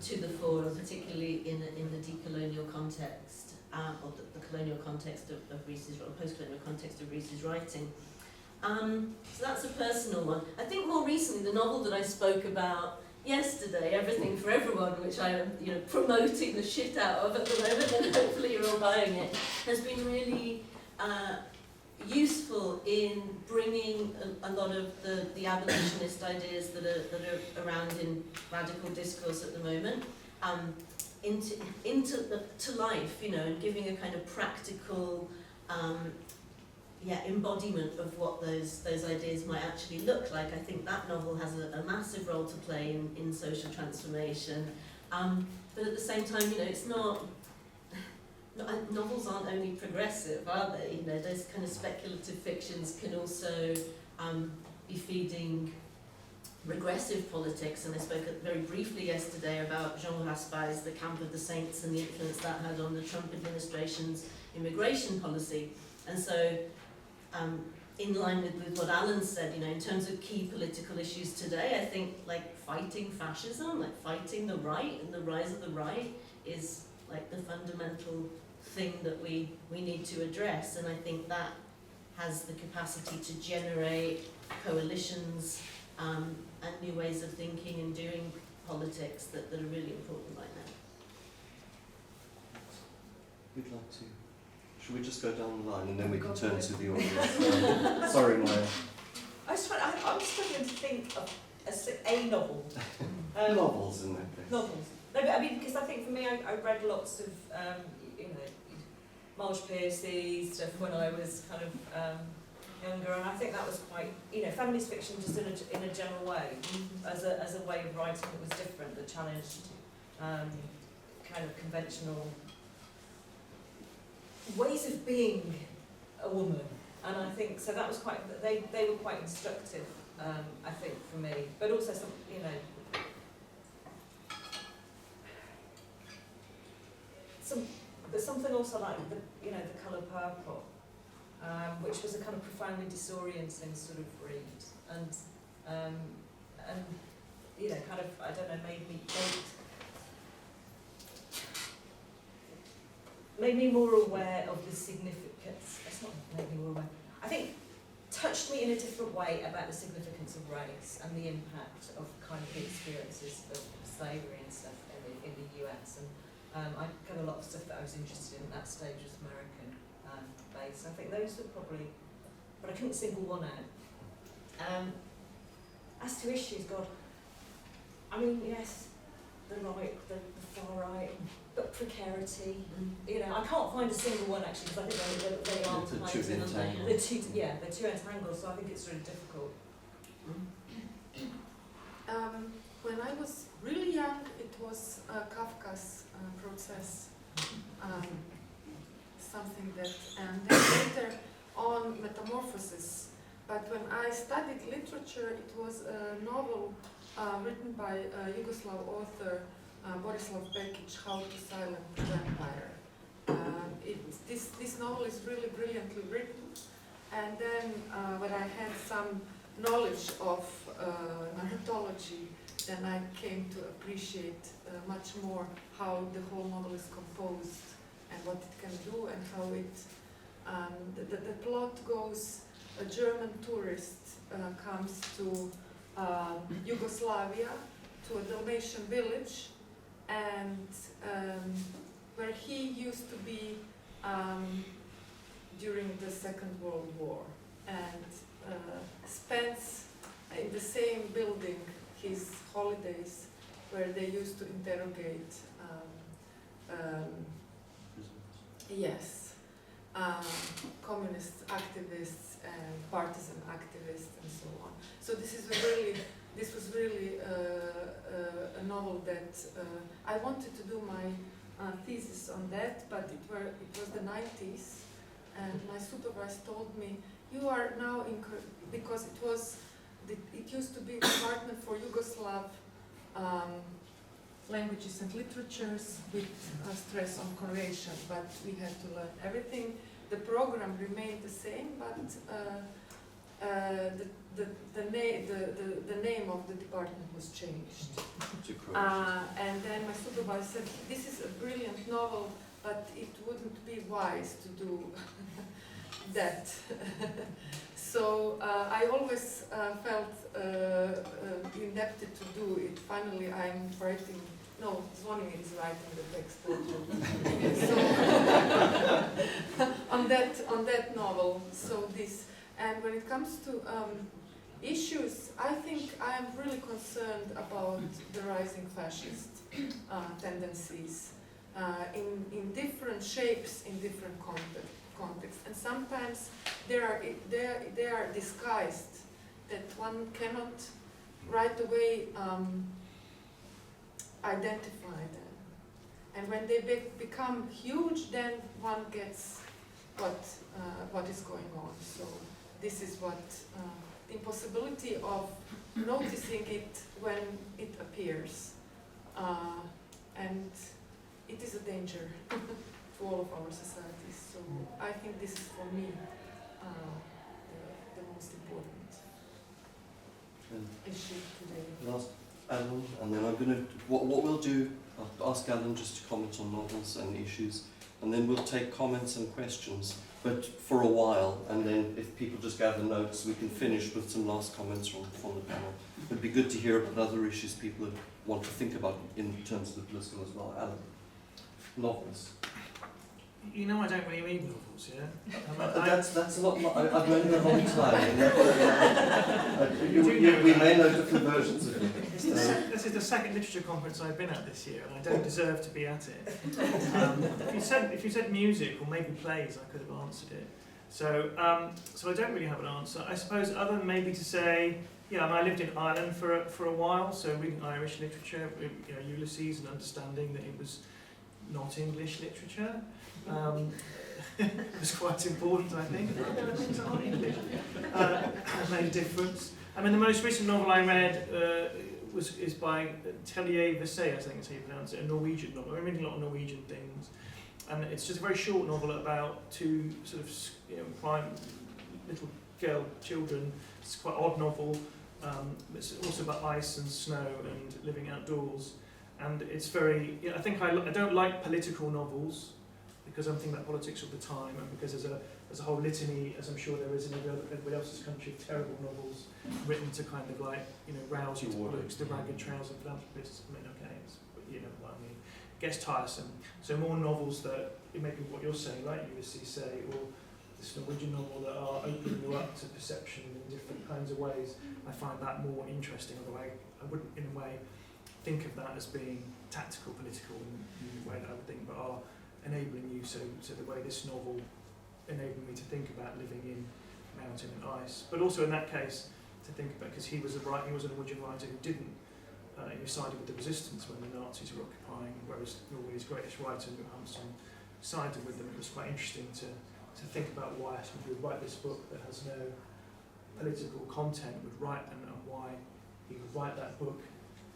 Speaker 5: to the fore, particularly in the decolonial context, or the colonial context of Rhys's, or post-colonial context of Rhys's writing. So that's a personal one. I think more recently, the novel that I spoke about yesterday, Everything for Everyone, which I am promoting the shit out of at the moment, and hopefully you're all buying it, has been really useful in bringing a lot of the abolitionist ideas that are around in radical discourse at the moment into life, and giving a kind of practical embodiment of what those ideas might actually look like. I think that novel has a massive role to play in social transformation, but at the same time, it's not. Novels aren't only progressive, are they? Those kind of speculative fictions can also be feeding regressive politics. And I spoke very briefly yesterday about Jean Raspail's The Camp of the Saints and the influence that had on the Trump administration's immigration policy. And so, in line with what Alan said, in terms of key political issues today, I think fighting fascism, fighting the right and the rise of the right is the fundamental thing that we need to address, and I think that has the capacity to generate coalitions and new ways of thinking and doing politics that are really important right now.
Speaker 1: Who'd like to? Should we just go down the line and then we can turn to the audience? Sorry, Moya.
Speaker 4: I'm struggling to think of a novel.
Speaker 1: Novels in that case.
Speaker 4: Novels. No, but because I think for me, I read lots of, Marge Piercy stuff when I was kind of younger, and I think that was quite, feminist fiction just in a general way, as a way of writing that was different, that challenged kind of conventional ways of being a woman, and I think so that was quite. They were quite instructive, I think, for me, but also some, There's something also like the colour purple, which was a kind of profoundly disorienting sort of read, and kind of, I don't know, made me think. made me more aware of the significance. It's not made me more aware. I think touched me in a different way about the significance of race and the impact of kind of the experiences of slavery and stuff in the US. And I got a lot of stuff that I was interested in at that stage was American based. I think those were probably, but I couldn't single one out. As to issues, God, I mean, yes, the right, the far right, but precarity, you know, I can't find a single one actually, because I think they are
Speaker 1: The
Speaker 4: tied
Speaker 1: two
Speaker 4: in, aren't they?
Speaker 1: entangled.
Speaker 4: They're two entangled, so I think it's really difficult.
Speaker 3: When I was really young, it was Kafka's process, something that, and then later on Metamorphosis. But when I studied literature, it was a novel written by a Yugoslav author, Borislav Bekic, How to Silence the Vampire. This novel is really brilliantly written, and then when I had some knowledge of narratology, then I came to appreciate much more how the whole novel is composed and what it can do and how it, the plot goes, a German tourist comes to Yugoslavia, to a Dalmatian village, and where he used to be during the Second World War, and spends in the same building his holidays, where they used to interrogate communist activists and partisan activists and so on. So this was really a novel that I wanted to do my thesis on that, but it was the 90s, and my supervisor told me, you are now because it used to be a department for Yugoslav languages and literatures with stress on Croatian, but we had to learn everything. The program remained the same, but the name of the department was changed. And then my supervisor said, this is a brilliant novel, but it wouldn't be wise to do that. So I always felt indebted to do it. Finally, I'm writing. No, Zvonimir is writing the text. So on that novel. So this, and when it comes to issues, I think I am really concerned about the rising fascist tendencies in different shapes, in different contexts, and sometimes they are disguised, that one cannot right away identify them. And when they become huge, then one gets what is going on. So this is what the impossibility of noticing it when it appears, and it is a danger to all of our societies. So I think this is for me the most important issue today.
Speaker 1: Last, Alan, and then I'm going to, what we'll do, I'll ask Alan just to comment on novels and issues, and then we'll take comments and questions, but for a while, and then if people just gather notes, we can finish with some last comments from the panel. It'd be good to hear about other issues people want to think about in terms of the political as well. Alan, novels.
Speaker 2: You know I don't really read novels, yeah?
Speaker 1: That's a lot. I've known you a long time. We may know different versions of it.
Speaker 2: This is the second literature conference I've been at this year, and I don't deserve to be at it. If you said music or maybe plays, I could have answered it. So I don't really have an answer. I suppose other than maybe to say, yeah, I lived in Ireland for a while, so reading Irish literature, you know, Ulysses, and understanding that it was not English literature. It was quite important, I think. There are things that aren't English. It made a difference. I mean, the most recent novel I read is by Tellier Vessey, I think is how you pronounce it, a Norwegian novel. I'm reading a lot of Norwegian things. And it's just a very short novel about two sort of, you know, prime little girl children. It's quite an odd novel. It's also about ice and snow and living outdoors. And it's very, you know, I think I don't like political novels. because I'm thinking about politics all the time, and because there's a whole litany, as I'm sure there is in everybody else's country, of terrible novels written to kind of like, you know, rouse you to politics, the ragged trouser philanthropists. I mean, okay, but you know what I mean. It gets tiresome. So more novels that, it may be what you're saying, like Ulysses say, or this Norwegian novel that are opening you up to perception in different kinds of ways. I find that more interesting, although I wouldn't, in a way, think of that as being tactical, political in the way that I would think, but are enabling you, so the way this novel enabled me to think about living in mountain and ice, but also in that case to think about, because he was a Norwegian writer who didn't, he sided with the resistance when the Nazis were occupying, whereas Norway's greatest writer, Johannesson, sided with them. It was quite interesting to think about why somebody would write this book that has no political content would write, and why he would write that book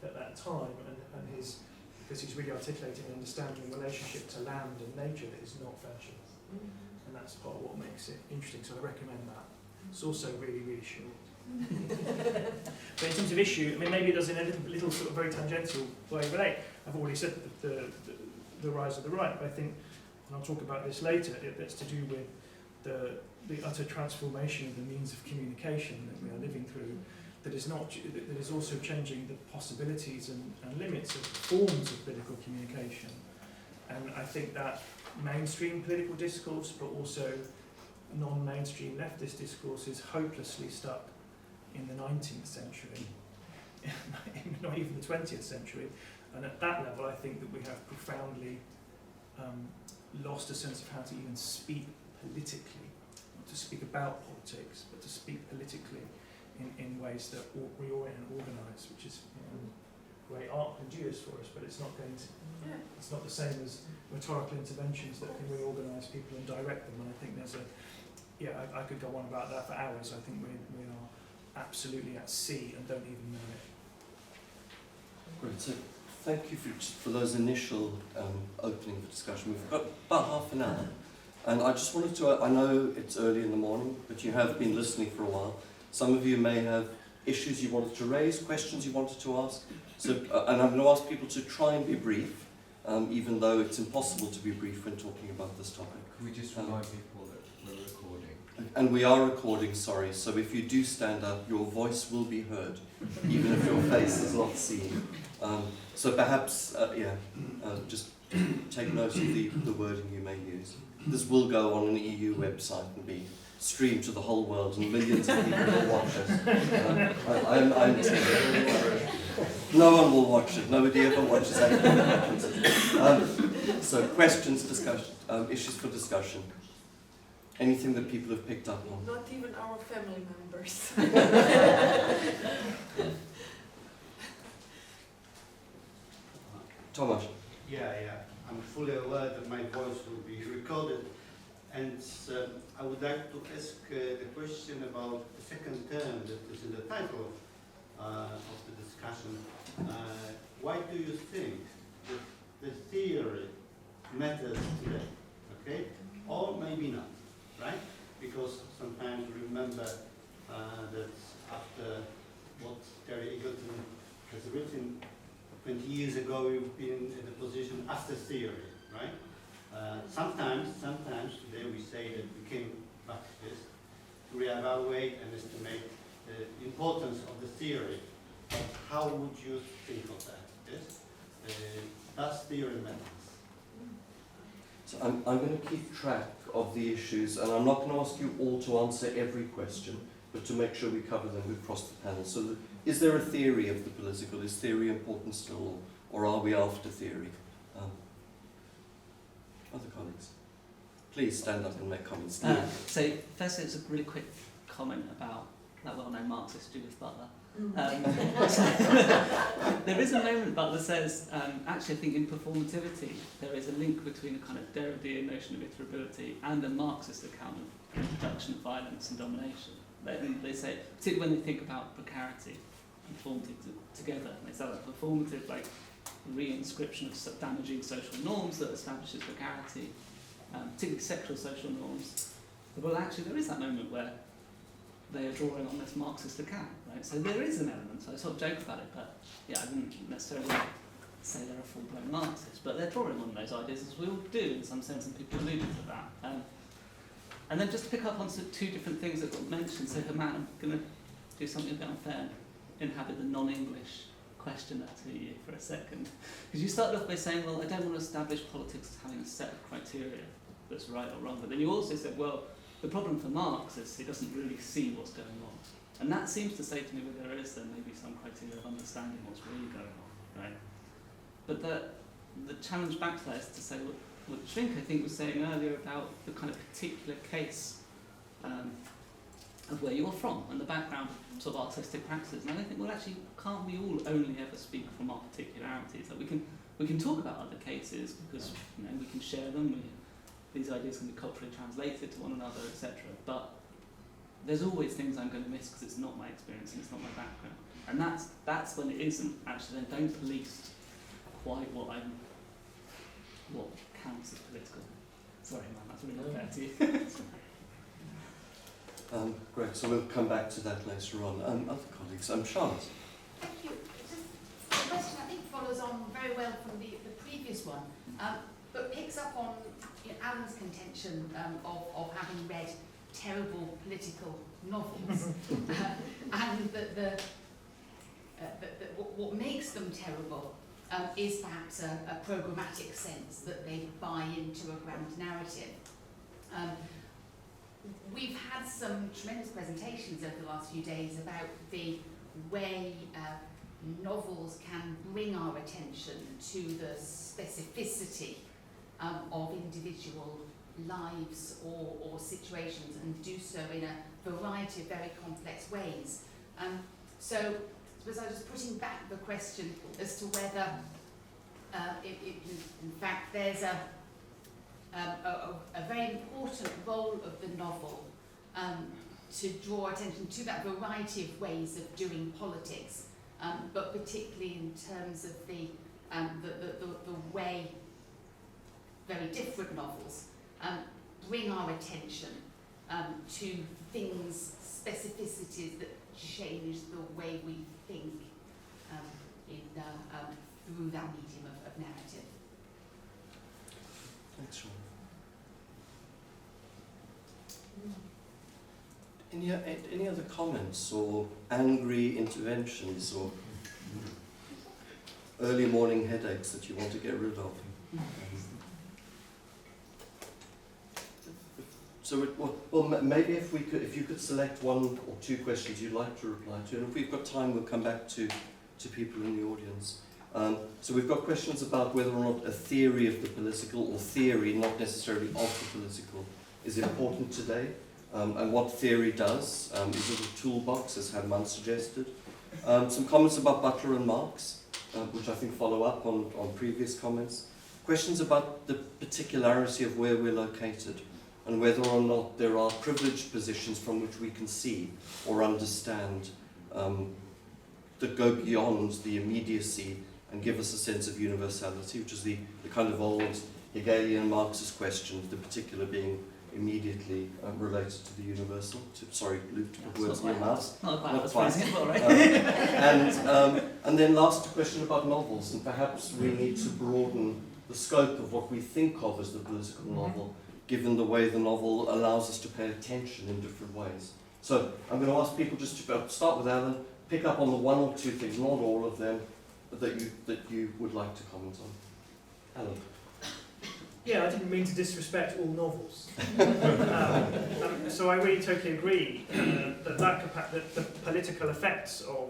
Speaker 2: at that time, and his, because he's really articulating and understanding the relationship to land and nature that is not fashion. And that's part of what makes it interesting, so I recommend that. It's also really, really short. But in terms of issue, I mean, maybe it does in a little sort of very tangential way relate. I've already said the rise of the right, but I think, and I'll talk about this later, it's to do with the utter transformation of the means of communication that we are living through, that is also changing the possibilities and limits of forms of political communication. And I think that mainstream political discourse, but also non-mainstream leftist discourse, is hopelessly stuck in the 19th century, not even the 20th century. And at that level, I think that we have profoundly lost a sense of how to even speak politically, not to speak about politics, but to speak politically in ways that reorient and organise, which is, you know, great art endures for us, but it's not going to, it's not the same as rhetorical interventions that can reorganise people and direct them. And I think there's I could go on about that for hours. I think we are absolutely at sea and don't even know it.
Speaker 1: Great, so thank you for those initial opening for discussion. We've got about half an hour, and I just wanted to, I know it's early in the morning, but you have been listening for a while. Some of you may have issues you wanted to raise, questions you wanted to ask. So, and I'm going to ask people to try and be brief, even though it's impossible to be brief when talking about this topic.
Speaker 7: Can we just remind people that we're recording?
Speaker 1: And we are recording, sorry, so if you do stand up, your voice will be heard, even if your face is not seen. So perhaps, just take note of the wording you may use. This will go on an EU website and be streamed to the whole world, and millions of people will watch it. No one will watch it. Nobody ever watches anything that happens. So questions, discussion, issues for discussion. Anything that people have picked up on?
Speaker 3: Not even our family members.
Speaker 1: Thomas.
Speaker 8: Yeah. I'm fully aware that my voice will be recorded, and I would like to ask the question about the second term that is in the title of the discussion. Why do you think that the theory matters today? Okay, or maybe not, right? Because sometimes we remember that after what Terry Eagleton has written 20 years ago, we've been in the position after theory, right? Sometimes today we say that we came back to this to reevaluate and estimate the importance of the theory. But how would you think of that? Yes? Does theory matter?
Speaker 1: So I'm going to keep track of the issues, and I'm not going to ask you all to answer every question, but to make sure we cover them across the panel. So is there a theory of the political? Is theory important still, or are we after theory? Other colleagues? Please stand up and make comments.
Speaker 9: So firstly, it's a really quick comment about that well-known Marxist Judith Butler. There is a moment Butler says, actually I think in performativity there is a link between a kind of Derridean notion of iterability and a Marxist account of reproduction of violence and domination. They say, particularly when they think about precarity and formative together, they say that performative, like re-inscription of damaging social norms that establishes precarity, particularly sexual social norms. Well, actually there is that moment where they are drawing on this Marxist account, right? So there is an element, so I sort of joke about it, but yeah, I wouldn't necessarily say they're a full-blown Marxist, but they're drawing on those ideas, as we all do in some sense, and people alluded to that. And then just to pick up on two different things that got mentioned. So, Herman, I'm going to do something a bit unfair, inhabit the non-English questioner to you for a second. Because you started off by saying, well, I don't want to establish politics as having a set of criteria that's right or wrong. But then you also said, well, the problem for Marx is he doesn't really see what's going on. And that seems to say to me that there is then maybe some criteria of understanding what's really going on, right? But the challenge back to that is to say what Zrinka, I think, was saying earlier about the kind of particular case of where you're from and the background of sort of artistic practices. And I think, well, actually, can't we all only ever speak from our particularities? Like we can talk about other cases because we can share them. These ideas can be culturally translated to one another, etc. But there's always things I'm going to miss because it's not my experience and it's not my background. And that's when it isn't actually. Then don't police quite what counts as political. Sorry, man, that's really unfair to you.
Speaker 1: Great, so we'll come back to that later on. Other colleagues, Charlotte.
Speaker 10: Thank you. Just the question I think follows on very well from the previous one, but picks up on Alan's contention of having read terrible political novels, and that what makes them terrible is perhaps a programmatic sense that they buy into a grand narrative. We've had some tremendous presentations over the last few days about the way novels can bring our attention to the specificity of individual lives or situations, and do so in a variety of very complex ways. So I was just putting back the question as to whether, in fact, there's a very important role of the novel to draw attention to that variety of ways of doing politics, but particularly in terms of the way very different novels bring our attention to things, specificities that change the way we think through that medium of narrative.
Speaker 1: Thanks, Sean. Any other comments or angry interventions or early morning headaches that you want to get rid of? Maybe if you could select one or two questions you'd like to reply to, and if we've got time, we'll come back to people in the audience. So we've got questions about whether or not a theory of the political, or theory, not necessarily of the political, is important today, and what theory does. Is it a toolbox, as Herman suggested? Some comments about Butler and Marx, which I think follow up on previous comments. Questions about the particularity of where we're located, and whether or not there are privileged positions from which we can see or understand that go beyond the immediacy and give us a sense of universality, which is the kind of old Hegelian Marxist question, the particular being immediately related to the universal. Sorry, Luke, to put words in your mouth.
Speaker 9: Not quite.
Speaker 1: Not quite.
Speaker 9: Well, right?
Speaker 1: And then last question about novels, and perhaps we need to broaden the scope of what we think of as the political novel, given the way the novel allows us to pay attention in different ways. So I'm going to ask people just to start with Alan, pick up on the one or two things, not all of them, that you would like to comment on. Alan.
Speaker 2: Yeah, I didn't mean to disrespect all novels. So I really totally agree that the political effects or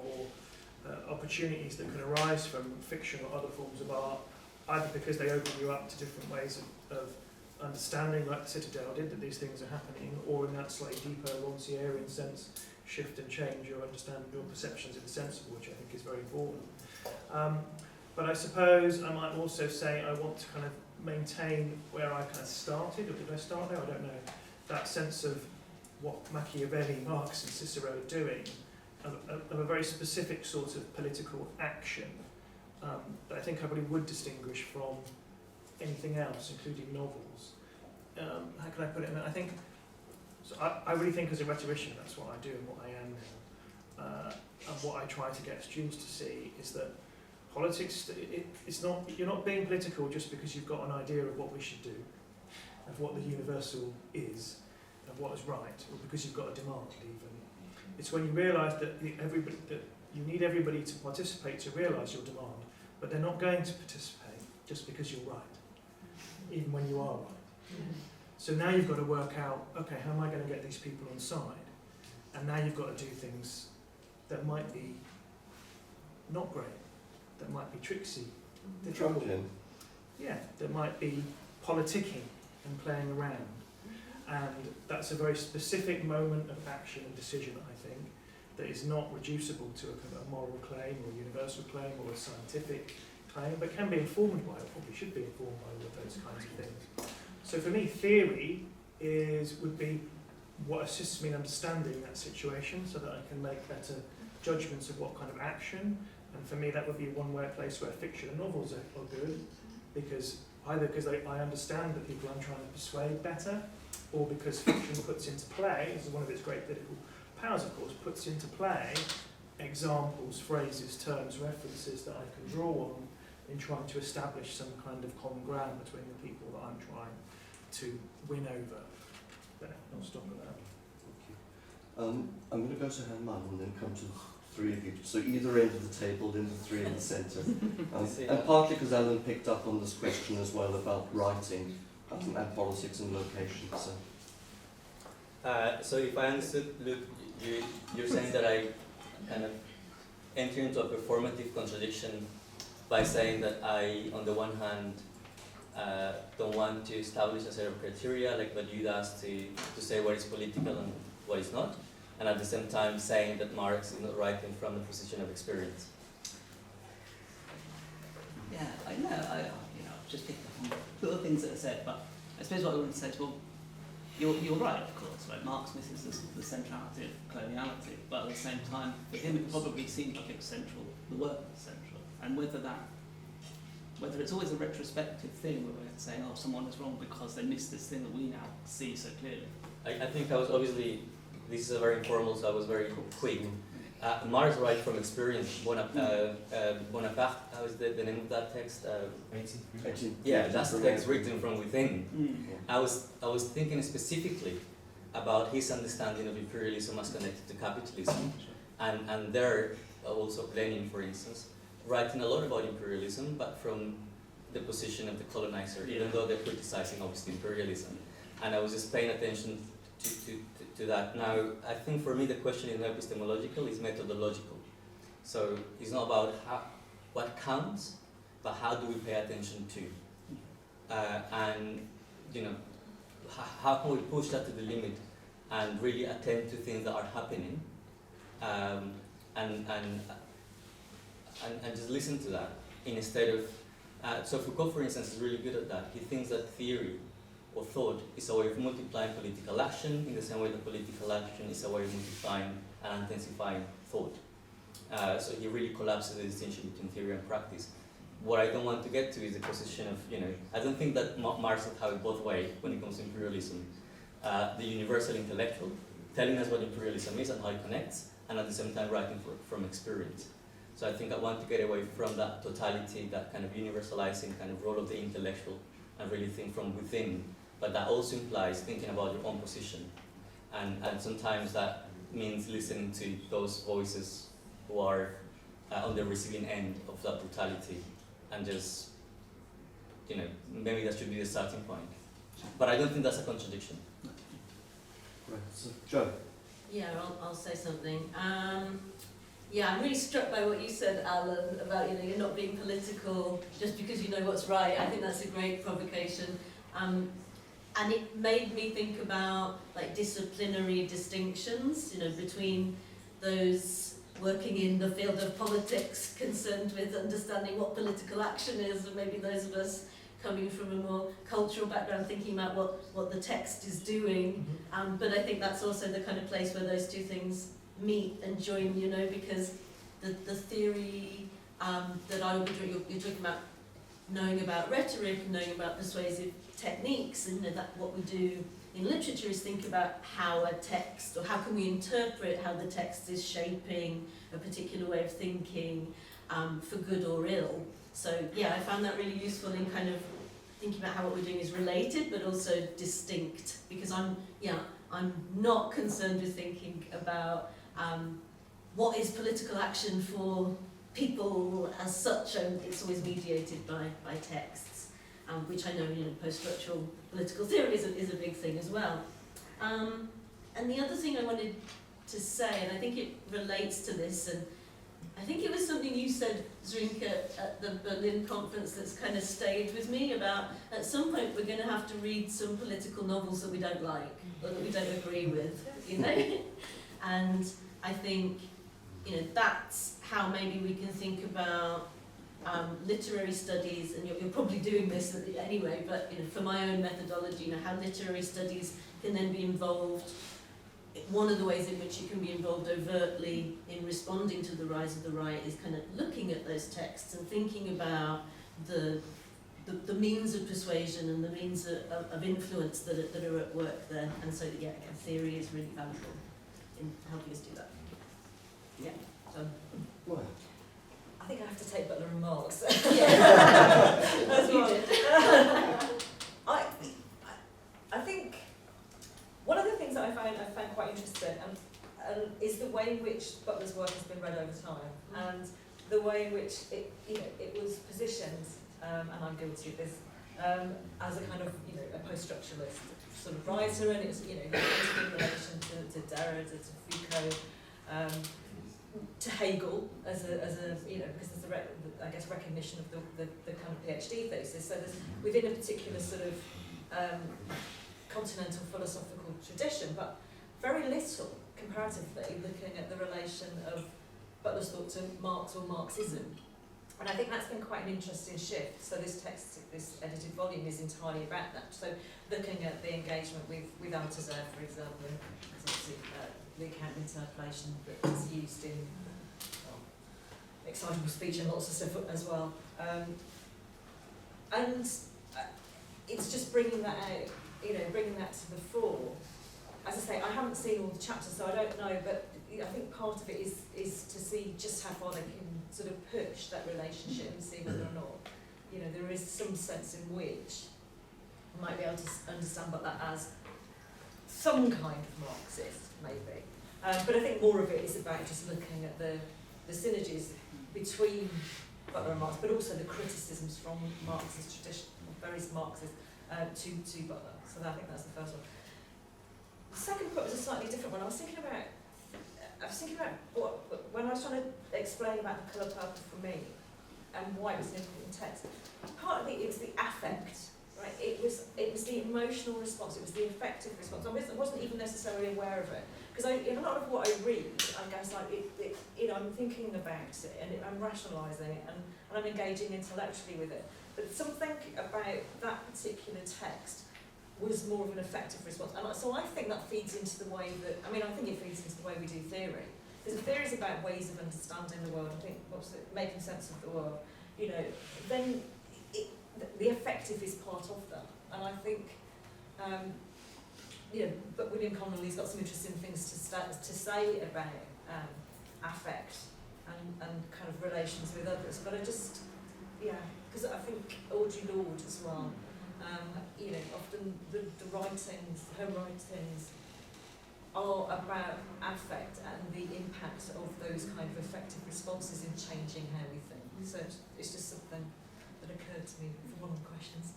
Speaker 2: opportunities that can arise from fiction or other forms of art, either because they open you up to different ways of understanding, like the Citadel did, that these things are happening, or in that slightly deeper Rancierian sense, shift and change your understanding, your perceptions of the sensible, which I think is very important. But I suppose I might also say I want to kind of maintain where I kind of started, or did I start there? I don't know. That sense of what Machiavelli, Marx and Cicero are doing, of a very specific sort of political action that I think I really would distinguish from anything else, including novels. How can I put it? I think, so I really think as a rhetorician, that's what I do and what I am now. And what I try to get students to see is that politics, it's not, you're not being political just because you've got an idea of what we should do, of what the universal is, of what is right, or because you've got a demand even. It's when you realise that that you need everybody to participate to realise your demand, but they're not going to participate just because you're right, even when you are right. So now you've got to work out, okay, how am I going to get these people on side? And now you've got to do things that might be not great, that might be tricksy, difficult. Yeah, that might be politicking and playing around. And that's a very specific moment of action and decision, I think, that is not reducible to a kind of a moral claim or a universal claim or a scientific claim, but can be informed by, or probably should be informed by all of those kinds of things. So for me, theory would be what assists me in understanding that situation so that I can make better judgments of what kind of action. And for me, that would be one place where fiction and novels are good, because either because I understand the people I'm trying to persuade better, or because fiction puts into play, this is one of its great political powers, of course, puts into play examples, phrases, terms, references that I can draw on in trying to establish some kind of common ground between the people that I'm trying to win over. There, I'll stop at that.
Speaker 1: I'm going to go to Herman and then come to the three of you. So either end of the table, then the three in the centre. And partly because Alan picked up on this question as well about writing and politics and location.
Speaker 6: So if I understood, Luke, you're saying that I kind of enter into a performative contradiction by saying that I, on the one hand, don't want to establish a set of criteria like what you does to say what is political and what is not, and at the same time saying that Marx is not writing from the position of experience.
Speaker 9: Yeah, I know, just picked up on little things that are said, but I suppose what I want to say is, well, you're right, of course, right? Marx misses the centrality of coloniality, but at the same time, for him it probably seemed like it was central, the work was central, and whether it's always a retrospective thing where we're saying, oh, someone is wrong because they missed this thing that we now see so clearly.
Speaker 6: I think I was obviously, this is a very informal, so I was very quick. Marx writes from experience. Bonaparte, how is the name of that text? Yeah, that's the text written from within. I was thinking specifically about his understanding of imperialism as connected to capitalism, and there also Lenin, for instance, writing a lot about imperialism, but from the position of the colonizer, even though they're criticizing obviously imperialism. And I was just paying attention to that. Now, I think for me the question is not epistemological, it's methodological. So it's not about what counts, but how do we pay attention to? And how can we push that to the limit and really attend to things that are happening, and just listen to that instead of. So Foucault, for instance, is really good at that. He thinks that theory or thought is a way of multiplying political action in the same way that political action is a way of multiplying and intensifying thought. So he really collapses the distinction between theory and practice. What I don't want to get to is the position of, I don't think that Marx would have it both ways when it comes to imperialism. The universal intellectual, telling us what imperialism is and how it connects, and at the same time writing from experience. So I think I want to get away from that totality, that kind of universalizing kind of role of the intellectual, and really think from within. But that also implies thinking about your own position. And sometimes that means listening to those voices who are on the receiving end of that brutality, and just, maybe that should be the starting point. But I don't think that's a contradiction.
Speaker 1: Right, so Jo.
Speaker 5: Yeah, I'll say something. Yeah, I'm really struck by what you said, Alan, about you're not being political just because you know what's right. I think that's a great provocation. And it made me think about disciplinary distinctions, between those working in the field of politics concerned with understanding what political action is, and maybe those of us coming from a more cultural background thinking about what the text is doing. But I think that's also the kind of place where those two things meet and join, because the theory that I would be doing, you're talking about knowing about rhetoric, knowing about persuasive techniques, and that what we do in literature is think about how a text, or how can we interpret how the text is shaping a particular way of thinking. for good or ill. So yeah, I found that really useful in kind of thinking about how what we're doing is related but also distinct, because I'm not concerned with thinking about what is political action for people as such, and it's always mediated by texts, which I know, post-structural political theory is a big thing as well. And the other thing I wanted to say, and I think it relates to this, and I think it was something you said, Zrinka, at the Berlin conference that's kind of stayed with me about, at some point we're going to have to read some political novels that we don't like, or that we don't agree with, And I think, that's how maybe we can think about literary studies, and you're probably doing this anyway, but for my own methodology, how literary studies can then be involved. One of the ways in which you can be involved overtly in responding to the rise of the right is kind of looking at those texts and thinking about the means of persuasion and the means of influence that are at work there. And so, again, theory is really valuable in helping us do that. Yeah. So.
Speaker 1: Moya.
Speaker 4: I think I have to take Butler and Marx.
Speaker 5: As you did.
Speaker 4: I think one of the things that I found quite interesting is the way in which Butler's work has been read over time, and the way in which it was positioned, and I'm guilty of this, as a kind of a post-structuralist sort of writer, and it's in relation to Derrida, to Foucault, to Hegel as a because there's a recognition of the kind of PhD thesis. So there's within a particular sort of continental philosophical tradition, but very little comparatively looking at the relation of Butler's thought to Marx or Marxism. And I think that's been quite an interesting shift. So this text, this edited volume, is entirely about that. So looking at the engagement with Althusser, for example, because obviously the account interpolation that is used in excitable speech and lots of stuff as well. And it's just bringing that out, bringing that to the fore. As I say, I haven't seen all the chapters, so I don't know, but I think part of it is to see just how far they can sort of push that relationship and see whether or not, there is some sense in which I might be able to understand but that as some kind of Marxist, maybe. But I think more of it is about just looking at the synergies between Butler and Marx, but also the criticisms from Marxist tradition, various Marxists, to Butler. So I think that's the first one. The second point was a slightly different one. I was thinking about when I was trying to explain about the colour purple for me and why it was an important text. Partly it was the affect, right? It was the emotional response. It was the affective response. I wasn't even necessarily aware of it because in a lot of what I read, I guess I'm thinking about it and I'm rationalising it and I'm engaging intellectually with it. But something about that particular text was more of an effective response. And so I think that feeds into the way that, I think it feeds into the way we do theory. Because if theory is about ways of understanding the world, I think, making sense of the world, then the affective is part of that. And I think, but William Connolly's got some interesting things to say about affect and kind of relations with others. But I just, because I think Audre Lorde as well, often the writings, her writings, are about affect and the impact of those kind of effective responses in changing how we think. So it's just something that occurred to me for one of the questions.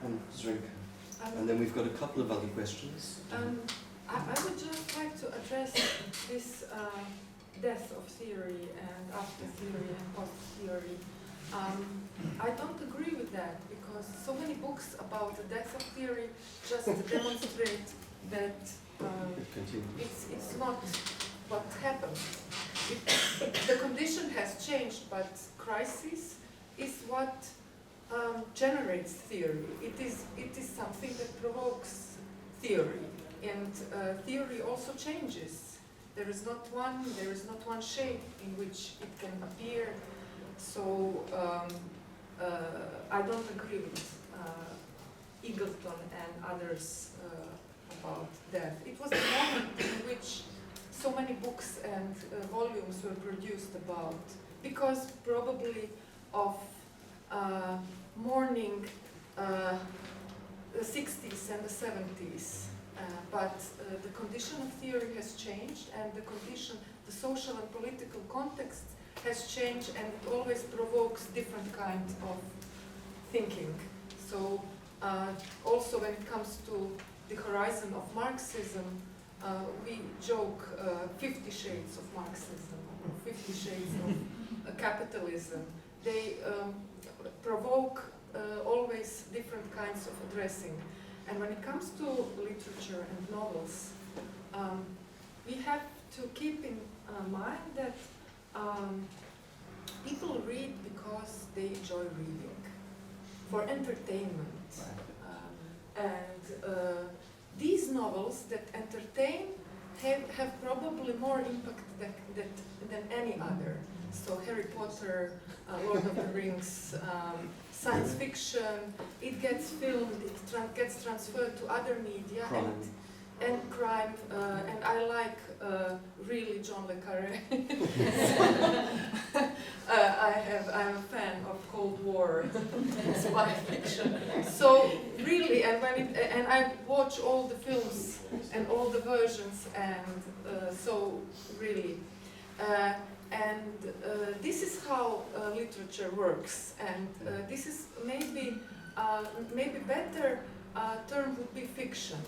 Speaker 1: And Zrinka. And then we've got a couple of other questions.
Speaker 3: I would just like to address this death of theory and after theory and post-theory. I don't agree with that because so many books about the death of theory just demonstrate that it's not what happened. The condition has changed, but crisis is what generates theory. It is something that provokes theory, and theory also changes. There is not one shape in which it can appear. So I don't agree with Eagleton and others about death. It was a moment in which so many books and volumes were produced about because probably of mourning the 60s and the 70s. But the condition of theory has changed, and the social and political context has changed, and it always provokes different kinds of thinking. So also when it comes to the horizon of Marxism, we joke 50 shades of Marxism, or 50 shades of capitalism. They provoke always different kinds of addressing. And when it comes to literature and novels, we have to keep in mind that people read because they enjoy reading, for entertainment. And these novels that entertain have probably more impact than any other. So Harry Potter, Lord of the Rings, science fiction, it gets filmed, it gets transferred to other media, and crime, and I like really John le Carré. I'm a fan of Cold War spy fiction. So really, and I watch all the films and all the versions, and so really. This is how literature works, and this is maybe better term would be fiction.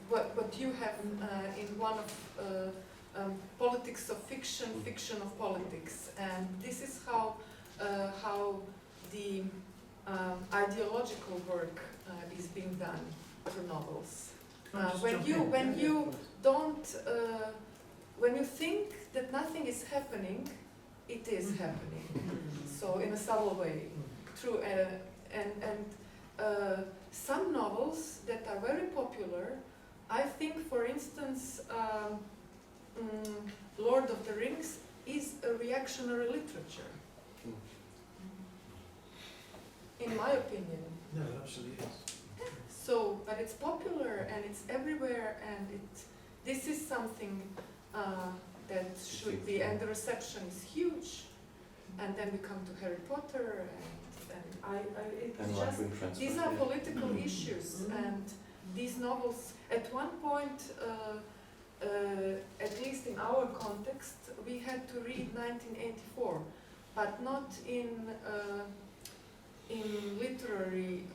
Speaker 3: What you have in one of politics of fiction, fiction of politics, and this is how the ideological work is being done through novels. When you think that nothing is happening, it is happening. So in a subtle way, through some novels that are very popular. I think, for instance, Lord of the Rings is a reactionary literature. In my opinion.
Speaker 2: No, it absolutely is.
Speaker 3: So, but it's popular and it's everywhere, and this is something that should be, and the reception is huge. And then we come to Harry Potter, these are political issues, and these novels, at one point, at least in our context, we had to read 1984, but not in literary,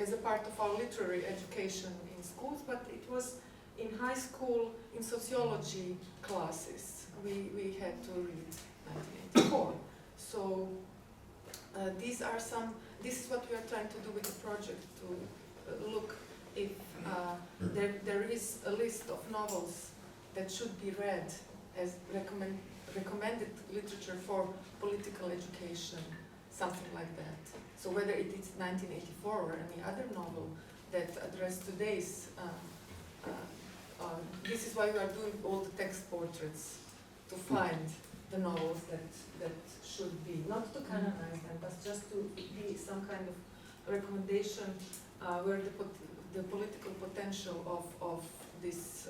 Speaker 3: as a part of our literary education in schools, but it was in high school, in sociology classes, we had to read 1984. So this is what we are trying to do with the project, to look if there is a list of novels that should be read as recommended literature for political education, something like that. So whether it is 1984 or any other novel that address today's, this is why we are doing all the text portraits, to find the novels that should be, not to canonize them, but just to be some kind of recommendation where the political potential of this.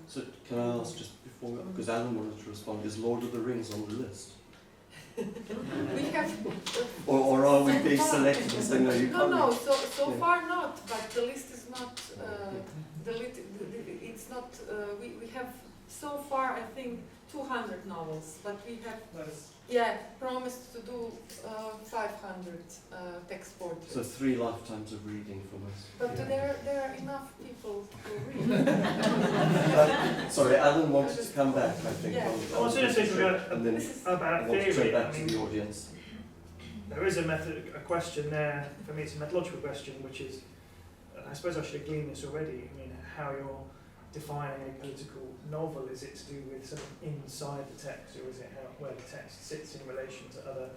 Speaker 1: So can I ask just before, because Alan wanted to respond, is Lord of the Rings on the list?
Speaker 3: We have.
Speaker 1: Or are we being selected and saying no, you can't?
Speaker 3: No, so far not, but the list is not, it's not, we have so far, I think, 200 novels, but we have, promised to do 500 text portraits.
Speaker 1: So 3 lifetimes of reading from us.
Speaker 3: But there are enough people to read.
Speaker 1: Sorry, Alan wanted to come back, I think.
Speaker 3: Yeah.
Speaker 2: I was going to say something
Speaker 1: and then
Speaker 2: about
Speaker 1: I want to
Speaker 2: theory.
Speaker 1: turn back to the audience.
Speaker 2: There is a question there, for me it's a methodological question, which is, I suppose I should have gleaned this already, I mean, how you're defining a political novel. Is it to do with sort of inside the text, or is it where the text sits in relation to other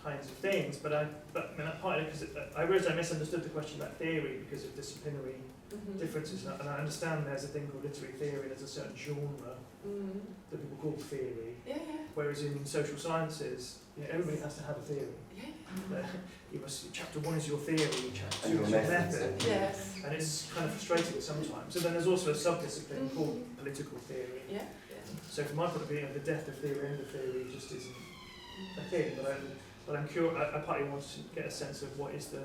Speaker 2: kinds of things? But I mean, partly because I realised I misunderstood the question about theory because of disciplinary differences, and I understand there's a thing called literary theory, there's a certain genre that people call theory, whereas in social sciences, everybody has to have a theory. Chapter 1 is your theory, chapter 2 is your method.
Speaker 3: Yes.
Speaker 2: And it's kind of frustrating sometimes. So then there's also a sub-discipline called political theory. So from my point of view, the death of theory, end of theory just isn't a thing. But I'm curious. I partly want to get a sense of what is the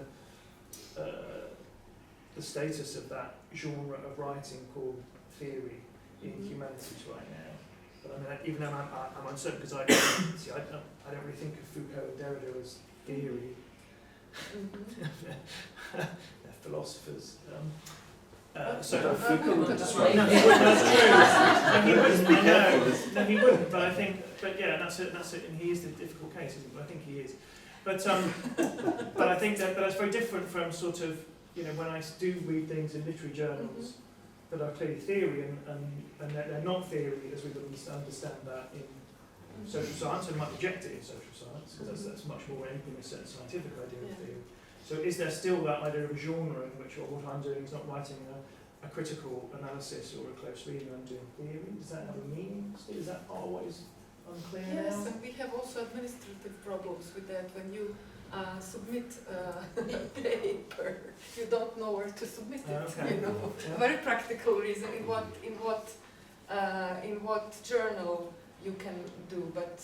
Speaker 2: status of that genre of writing called theory in humanities right now. But I mean, even though I'm uncertain because I don't really think of Foucault and Derrida as theory. They're philosophers. So
Speaker 1: Foucault would
Speaker 2: that's
Speaker 1: describe
Speaker 2: right. No,
Speaker 1: it.
Speaker 2: he wouldn't. That's true. No, he wouldn't.
Speaker 1: Be
Speaker 2: I
Speaker 1: careful.
Speaker 2: know. No, he wouldn't. But I think. But yeah, that's it. That's it. And he is the difficult case, isn't he? But I think he is. But I think that. But that's very different from sort of when I do read things in literary journals that are clearly theory and they're not theory as we would understand that in social science, and might reject it in social science because that's much more anything a certain scientific idea of theory. So is there still that idea of a genre in which what I'm doing is not writing a critical analysis or a close reading, I'm doing theory? Does that have a meaning? Is that always unclear
Speaker 3: Yes,
Speaker 2: now?
Speaker 3: and we have also administrative problems with that. When you submit a paper, you don't know where to submit it.
Speaker 2: Okay. Yeah.
Speaker 3: A very practical reason in what journal you can do. But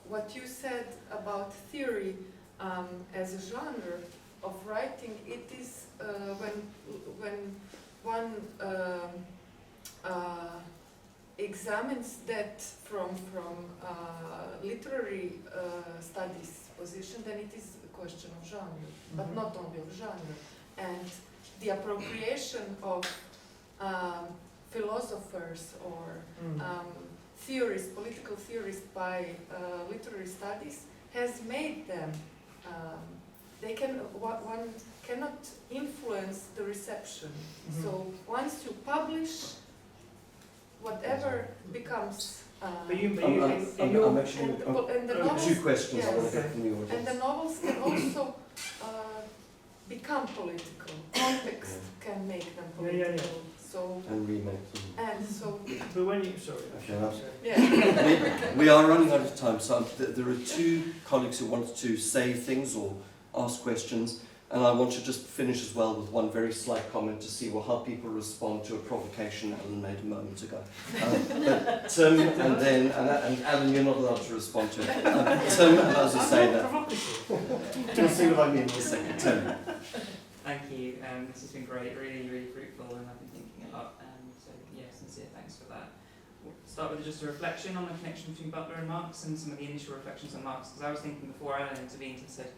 Speaker 3: what you said about theory as a genre of writing, it is when one examines that from literary studies position, then it is a question of genre, but not only of genre. And the appropriation of philosophers or theorists, political theorists by literary studies has made them, one cannot influence the reception. So once you publish, whatever becomes
Speaker 1: I'm actually
Speaker 3: and the novels,
Speaker 1: two questions I want to
Speaker 3: yes.
Speaker 1: get from the audience.
Speaker 3: And the novels can also become political. Context can make them political. So
Speaker 1: And remake them.
Speaker 3: and so
Speaker 2: But when you sorry.
Speaker 1: Okay, that's-
Speaker 3: yeah.
Speaker 1: We are running out of time, so there are two colleagues who wanted to say things or ask questions, and I want to just finish as well with one very slight comment to see how people respond to a provocation Alan made a moment ago. But Tim, and then, and Alan, you're not allowed to respond to it. Tim, and as you say that, you'll see what I mean in a second. Tim.
Speaker 11: Thank you. This has been great, really, really fruitful, and I've been thinking a lot. So, yeah, sincere thanks for that. We'll start with just a reflection on the connection between Butler and Marx and some of the initial reflections on Marx. Because I was thinking before Alan intervened and said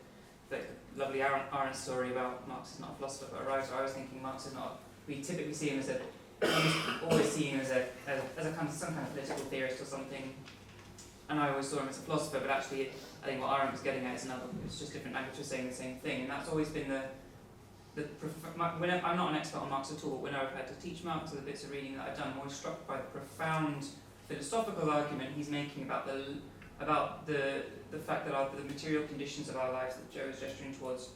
Speaker 11: that lovely Arendt story about Marx is not a philosopher but a writer. I was thinking Marx is not. We typically see him as always see him as a kind of some kind of political theorist or something. And I always saw him as a philosopher, but actually, I think what Arendt was getting at is another. It's just different languages saying the same thing, and that's always been I'm not an expert on Marx at all, but when I've had to teach Marx or the bits of reading that I've done, I'm always struck by the profound philosophical argument he's making about the fact that the material conditions of our lives that Joe is gesturing towards,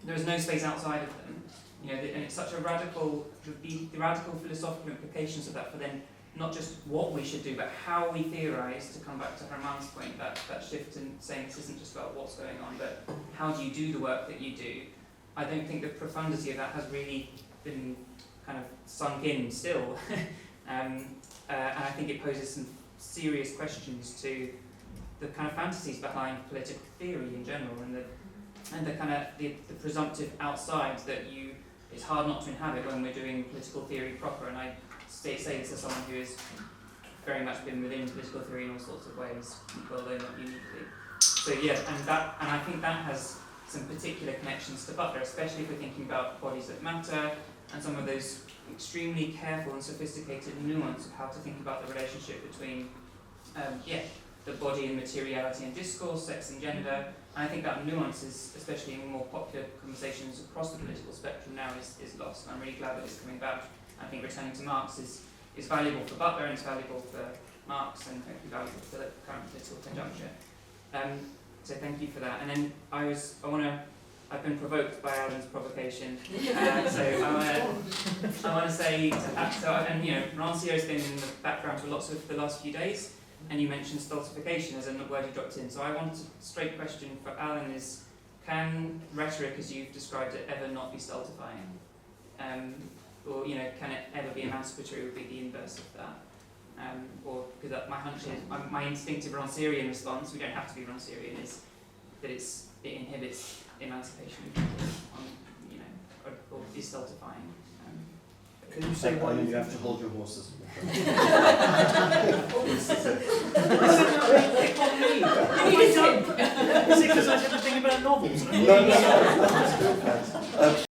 Speaker 11: there is no space outside of them. And it's such a radical, the radical philosophical implications of that for then not just what we should do, but how we theorize, to come back to Herman's point, that shift in saying this isn't just about what's going on, but how do you do the work that you do. I don't think the profundity of that has really been kind of sunk in still. And I think it poses some serious questions to the kind of fantasies behind political theory in general, and the kind of the presumptive outside that it's hard not to inhabit when we're doing political theory proper. And I say this as someone who has very much been within political theory in all sorts of ways, although not uniquely. So yeah, and I think that has some particular connections to Butler, especially if we're thinking about bodies that matter and some of those extremely careful and sophisticated nuance of how to think about the relationship between the body and materiality and discourse, sex and gender. And I think that nuance is, especially in more popular conversations across the political spectrum now, is lost. And I'm really glad that it's coming back. I think returning to Marx is valuable for Butler and it's valuable for Marx and hopefully valuable for the current political conjuncture. So thank you for that. And then I've been provoked by Alan's provocation. So I want to say to that. So Rancio's been in the background for lots of the last few days, and you mentioned stultification as a word you dropped in. So I want a straight question for Alan is, can rhetoric, as you've described it, ever not be stultifying? Or can it ever be emancipatory? Would be the inverse of that. or because my hunch is, my instinctive Rancierian response, we don't have to be Rancierian, is that it inhibits emancipation of people, or is self-defying.
Speaker 2: Can you say why
Speaker 1: I mean,
Speaker 2: you
Speaker 1: you have
Speaker 2: think
Speaker 1: to hold your horses.
Speaker 2: Is it because I said the thing about novels?
Speaker 1: No.